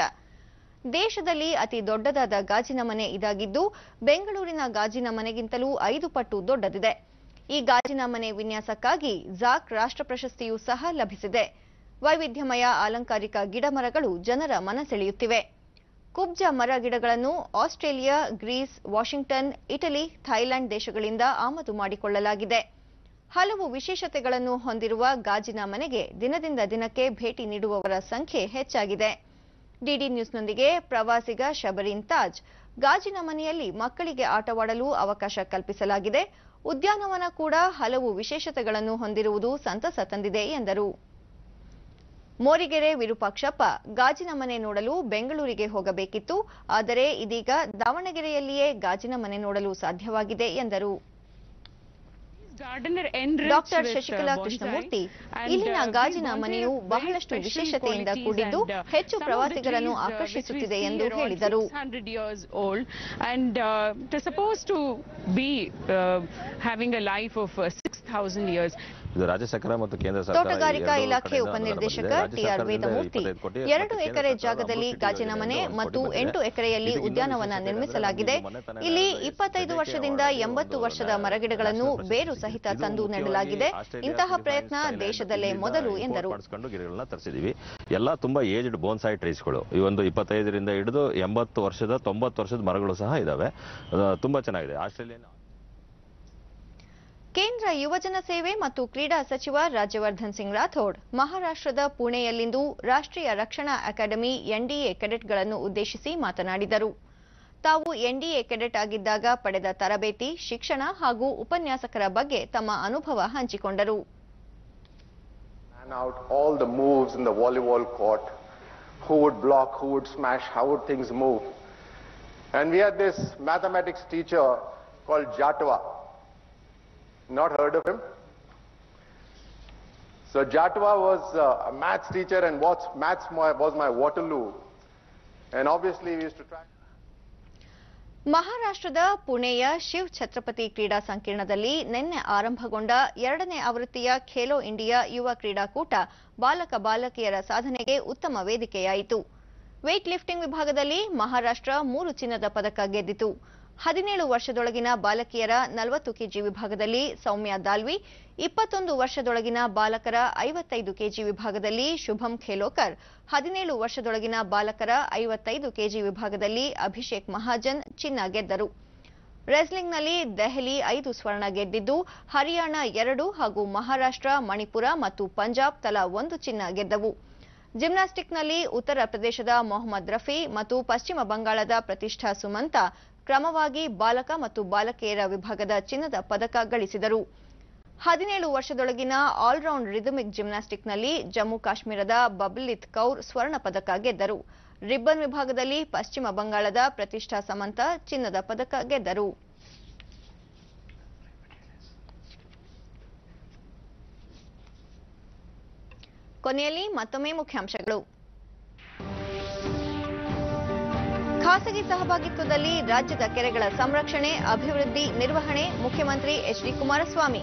ದೇಶದಲ್ಲಿ ಅತಿ ದೊಡ್ಡದಾದ ಗಾಜಿನ ಮನೆ ಇದಾಗಿದ್ದು, ಬೆಂಗಳೂರಿನ ಗಾಜಿನ ಮನೆಗಿಂತಲೂ 5 ಪಟ್ಟು ದೊಡ್ಡದಿದೆ. ಈ ಗಾಜಿನ ಮನೆ ವಿನ್ಯಾಸಕ್ಕಾಗಿ ಝಾಕ್ ರಾಷ್ಟ್ರ ಪ್ರಶಸ್ತಿಯೂ ಸಹ ಲಭಿಸಿದೆ. ವೈವಿಧ್ಯಮಯ ಅಲಂಕಾರಿಕ ಗಿಡಮರಗಳು ಜನರ ಮನಸೆಳೆಯುತ್ತಿವೆ. ಕುಬ್ಜ ಮರ ಗಿಡಗಳನ್ನು Australia, Greece, Washington, Italy, Thailand ದೇಶಗಳಿಂದ ಆಮದು ಮಾಡಿಕೊಳ್ಳಲಾಗಿದೆ. ಹಲವು ವಿಶೇಷತೆಗಳನ್ನು ಹೊಂದಿರುವ ಗಾಜಿನ ಮನೆಗೆ ದಿನದಿಂದ ದಿನಕ್ಕೆ ಭೇಟಿ ನೀಡುವವರ ಸಂಖ್ಯೆ ಹೆಚ್ಚಾಗಿದೆ. ಡಿಡಿ ನ್ಯೂಸ್ನೊಂದಿಗೆ ಪ್ರವಾಸಿಗ ಶಬರೀನ್ ತಾಜ್, ಗಾಜಿನ ಮನೆಯಲ್ಲಿ ಮಕ್ಕಳಿಗೆ ಆಟವಾಡಲು ಅವಕಾಶ ಕಲ್ಪಿಸಲಾಗಿದೆ. ಉದ್ಯಾನವನ ಕೂಡ ಹಲವು ವಿಶೇಷತೆಗಳನ್ನು ಹೊಂದಿರುವುದು ಸಂತಸ ತಂದಿದೆ ಎಂದರು. ಮೋರಿಗೆರೆ ವಿರೂಪಾಕ್ಷಪ್ಪ, ಗಾಜಿನ ಮನೆ ನೋಡಲು ಬೆಂಗಳೂರಿಗೆ ಹೋಗಬೇಕಿತ್ತು, ಆದರೆ ಇದೀಗ ದಾವಣಗೆರೆಯಲ್ಲಿಯೇ ಗಾಜಿನ ಮನೆ ನೋಡಲು ಸಾಧ್ಯವಾಗಿದೆ ಎಂದರು. ಡಾಕ್ಟರ್ ಶಶಿಕಲಾ ಕೃಷ್ಣಮೂರ್ತಿ, ಇಲ್ಲಿನ ಗಾಜಿನ ಮನೆಯು ಬಹಳಷ್ಟು ವಿಶೇಷತೆಯಿಂದ ಕೂಡಿದ್ದು ಹೆಚ್ಚು ಪ್ರವಾಸಿಗರನ್ನು ಆಕರ್ಷಿಸುತ್ತಿದೆ ಎಂದು ಹೇಳಿದರು. ಇದು ರಾಜ್ಯ ಸರ್ಕಾರ ಮತ್ತು ಕೇಂದ್ರ ಸರ್ಕಾರ ತೋಟಗಾರಿಕಾ ಇಲಾಖೆ ಉಪನಿರ್ದೇಶಕ ಟಿಆರ್ ವೇದಮೂರ್ತಿ 2 ಎಕರೆ ಜಾಗದಲ್ಲಿ ಗಾಜಿನ ಮನೆ ಮತ್ತು 8 ಎಕರೆಯಲ್ಲಿ ಉದ್ಯಾನವನ ನಿರ್ಮಿಸಲಾಗಿದೆ. ಇಲ್ಲಿ 25 ವರ್ಷದಿಂದ 80 ವರ್ಷದ ಮರಗಿಡಗಳನ್ನು ಬೇರು ಸಹಿತ ತಂದು ನೆಡಲಾಗಿದೆ. ಇಂತಹ ಪ್ರಯತ್ನ ದೇಶದಲ್ಲೇ ಮೊದಲು ಎಂದರು. ಗಿಡಗಳನ್ನ ತರಿಸಿದೀವಿ. ಎಲ್ಲ ತುಂಬಾ ಏಜ್ಡ್ ಬೋನ್ಸಾಯಿ ಟ್ರೀಸ್ಗಳು. ಈ ಒಂದು 25ರಿಂದ ಹಿಡಿದು 80 ವರ್ಷದ 90 ವರ್ಷದ ಮರಗಳು ಸಹ ಇದಾವೆ. ತುಂಬಾ ಚೆನ್ನಾಗಿದೆ. ಆಸ್ಟ್ರೇಲಿಯನ್ ಕೇಂದ್ರ ಯುವಜನ ಸೇವೆ ಮತ್ತು ಕ್ರೀಡಾ ಸಚಿವ ರಾಜ್ಯವರ್ಧನ್ ಸಿಂಗ್ ರಾಥೋಡ್ ಮಹಾರಾಷ್ಟ್ರದ ಪುಣೆಯಲ್ಲಿಂದು ರಾಷ್ಟ್ರೀಯ ರಕ್ಷಣಾ ಅಕಾಡೆಮಿ ಎನ್ಡಿಎ ಕೆಡೆಟ್ಗಳನ್ನು ಉದ್ದೇಶಿಸಿ ಮಾತನಾಡಿದರು. ತಾವು ಎನ್ಡಿಎ ಕೆಡೆಟ್ ಆಗಿದ್ದಾಗ ಪಡೆದ ತರಬೇತಿ, ಶಿಕ್ಷಣ ಹಾಗೂ ಉಪನ್ಯಾಸಕರ ಬಗ್ಗೆ ತಮ್ಮ ಅನುಭವ ಹಂಚಿಕೊಂಡರು. All the moves in the volleyball court, who would block, who would smash, how would things move. And we had this mathematics teacher called Jatwa. Not heard of him? So Jatwa was a maths teacher, and maths was my Waterloo. And obviously we used to try. ಮಹಾರಾಷ್ಟ್ರದ ಪುಣೆಯ ಶಿವ್ ಛತ್ರಪತಿ ಕ್ರೀಡಾ ಸಂಕೀರ್ಣದಲ್ಲಿ ನಿನ್ನೆ ಆರಂಭಗೊಂಡ 2ನೇ ಆವೃತ್ತಿಯ Khelo India ಯುವ ಕ್ರೀಡಾಕೂಟ ಬಾಲಕ ಬಾಲಕಿಯರ ಸಾಧನೆಗೆ ಉತ್ತಮ ವೇದಿಕೆಯಾಯಿತು. ವೇಟ್ ಲಿಫ್ಟಿಂಗ್ ವಿಭಾಗದಲ್ಲಿ ಮಹಾರಾಷ್ಟ್ರ 3 ಚಿನ್ನದ ಪದಕ ಗೆದ್ದಿತು. 17 ವರ್ಷದೊಳಗಿನ ಬಾಲಕಿಯರ 40 ಕೆಜಿ ವಿಭಾಗದಲ್ಲಿ ಸೌಮ್ಯ ದಾಲ್ವಿ, 21 ವರ್ಷದೊಳಗಿನ ಬಾಲಕರ 55 ಕೆಜಿ ವಿಭಾಗದಲ್ಲಿ ಶುಭಂ ಖೇಲೋಕರ್, 17 ವರ್ಷದೊಳಗಿನ ಬಾಲಕರ 55 ಕೆಜಿ ವಿಭಾಗದಲ್ಲಿ ಅಭಿಷೇಕ್ ಮಹಾಜನ್ ಚಿನ್ನ ಗೆದ್ದರು. ರೆಸ್ಲಿಂಗ್ನಲ್ಲಿ ದೆಹಲಿ 5 ಸ್ವರ್ಣ ಗೆದ್ದಿದ್ದು, ಹರಿಯಾಣ 2 ಹಾಗೂ ಮಹಾರಾಷ್ಟ್ರ, ಮಣಿಪುರ ಮತ್ತು ಪಂಜಾಬ್ ತಲಾ 1 ಚಿನ್ನ ಗೆದ್ದವು. ಜಿಮ್ನಾಸ್ಟಿಕ್ನಲ್ಲಿ ಉತ್ತರ ಪ್ರದೇಶದ ಮೊಹಮ್ಮದ್ ರಫಿ ಮತ್ತು ಪಶ್ಚಿಮ ಬಂಗಾಳದ ಪ್ರತಿಷ್ಠಾ ಸುಮಂತ ಕ್ರಮವಾಗಿ ಬಾಲಕ ಮತ್ತು ಬಾಲಕಿಯರ ವಿಭಾಗದ ಚಿನ್ನದ ಪದಕ ಗಳಿಸಿದರು. 17 ವರ್ಷದೊಳಗಿನ ಆಲ್ರೌಂಡ್ ರಿದಮಿಕ್ ಜಿಮ್ನಾಸ್ಟಿಕ್ನಲ್ಲಿ ಜಮ್ಮು ಕಾಶ್ಮೀರದ ಬಬ್ಲಿತ್ ಕೌರ್ ಸ್ವರ್ಣ ಪದಕ ಗೆದ್ದರು. ರಿಬ್ಬನ್ ವಿಭಾಗದಲ್ಲಿ ಪಶ್ಚಿಮ ಬಂಗಾಳದ ಪ್ರತಿಷ್ಠಾ ಸಮಂತ ಚಿನ್ನದ ಪದಕ ಗೆದ್ದರು. ಕೊನೆಯಲ್ಲಿ ಮತ್ತೊಮ್ಮೆ ಮುಖ್ಯಾಂಶಗಳು. ಖಾಸಗಿ ಸಹಭಾಗಿತ್ವದಲ್ಲಿ ರಾಜ್ಯದ ಕೆರೆಗಳ ಸಂರಕ್ಷಣೆ, ಅಭಿವೃದ್ಧಿ, ನಿರ್ವಹಣೆ ಮುಖ್ಯಮಂತ್ರಿ ಎಚ್ಡಿ ಕುಮಾರಸ್ವಾಮಿ.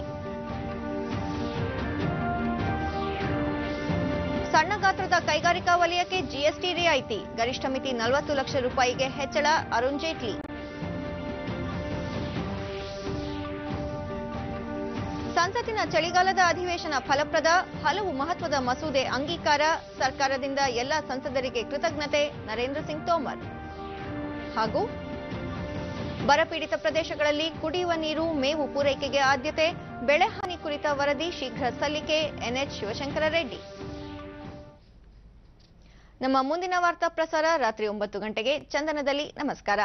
ಸಣ್ಣ ಗಾತ್ರದ ಕೈಗಾರಿಕಾ ವಲಯಕ್ಕೆ ಜಿಎಸ್ಟಿ ರಿಯಾಯಿತಿ, ಗರಿಷ್ಠ ಮಿತಿ 40 ಲಕ್ಷ ರೂಪಾಯಿಗೆ ಹೆಚ್ಚಳ, ಅರುಣ್ ಜೇಟ್ಲಿ. ಸಂಸತ್ತಿನ ಚಳಿಗಾಲದ ಅಧಿವೇಶನ ಫಲಪ್ರದ, ಹಲವು ಮಹತ್ವದ ಮಸೂದೆ ಅಂಗೀಕಾರ, ಸರ್ಕಾರದಿಂದ ಎಲ್ಲ ಸಂಸದರಿಗೆ ಕೃತಜ್ಞತೆ, ನರೇಂದ್ರ ಸಿಂಗ್ ತೋಮರ್. ಹಾಗೂ ಬರಪೀಡಿತ ಪ್ರದೇಶಗಳಲ್ಲಿ ಕುಡಿಯುವ ನೀರು, ಮೇವು ಪೂರೈಕೆಗೆ ಆದ್ಯತೆ, ಬೆಳೆ ಹಾನಿ ಕುರಿತ ವರದಿ ಶೀಘ್ರ ಸಲ್ಲಿಕೆ, ಎನ್ಎಚ್ ಶಿವಶಂಕರ ರೆಡ್ಡಿ. ನಮ್ಮ ಮುಂದಿನ ವಾರ್ತಾ ಪ್ರಸಾರ ರಾತ್ರಿ 9 ಗಂಟೆಗೆ ಚಂದನದಲ್ಲಿ. ನಮಸ್ಕಾರ.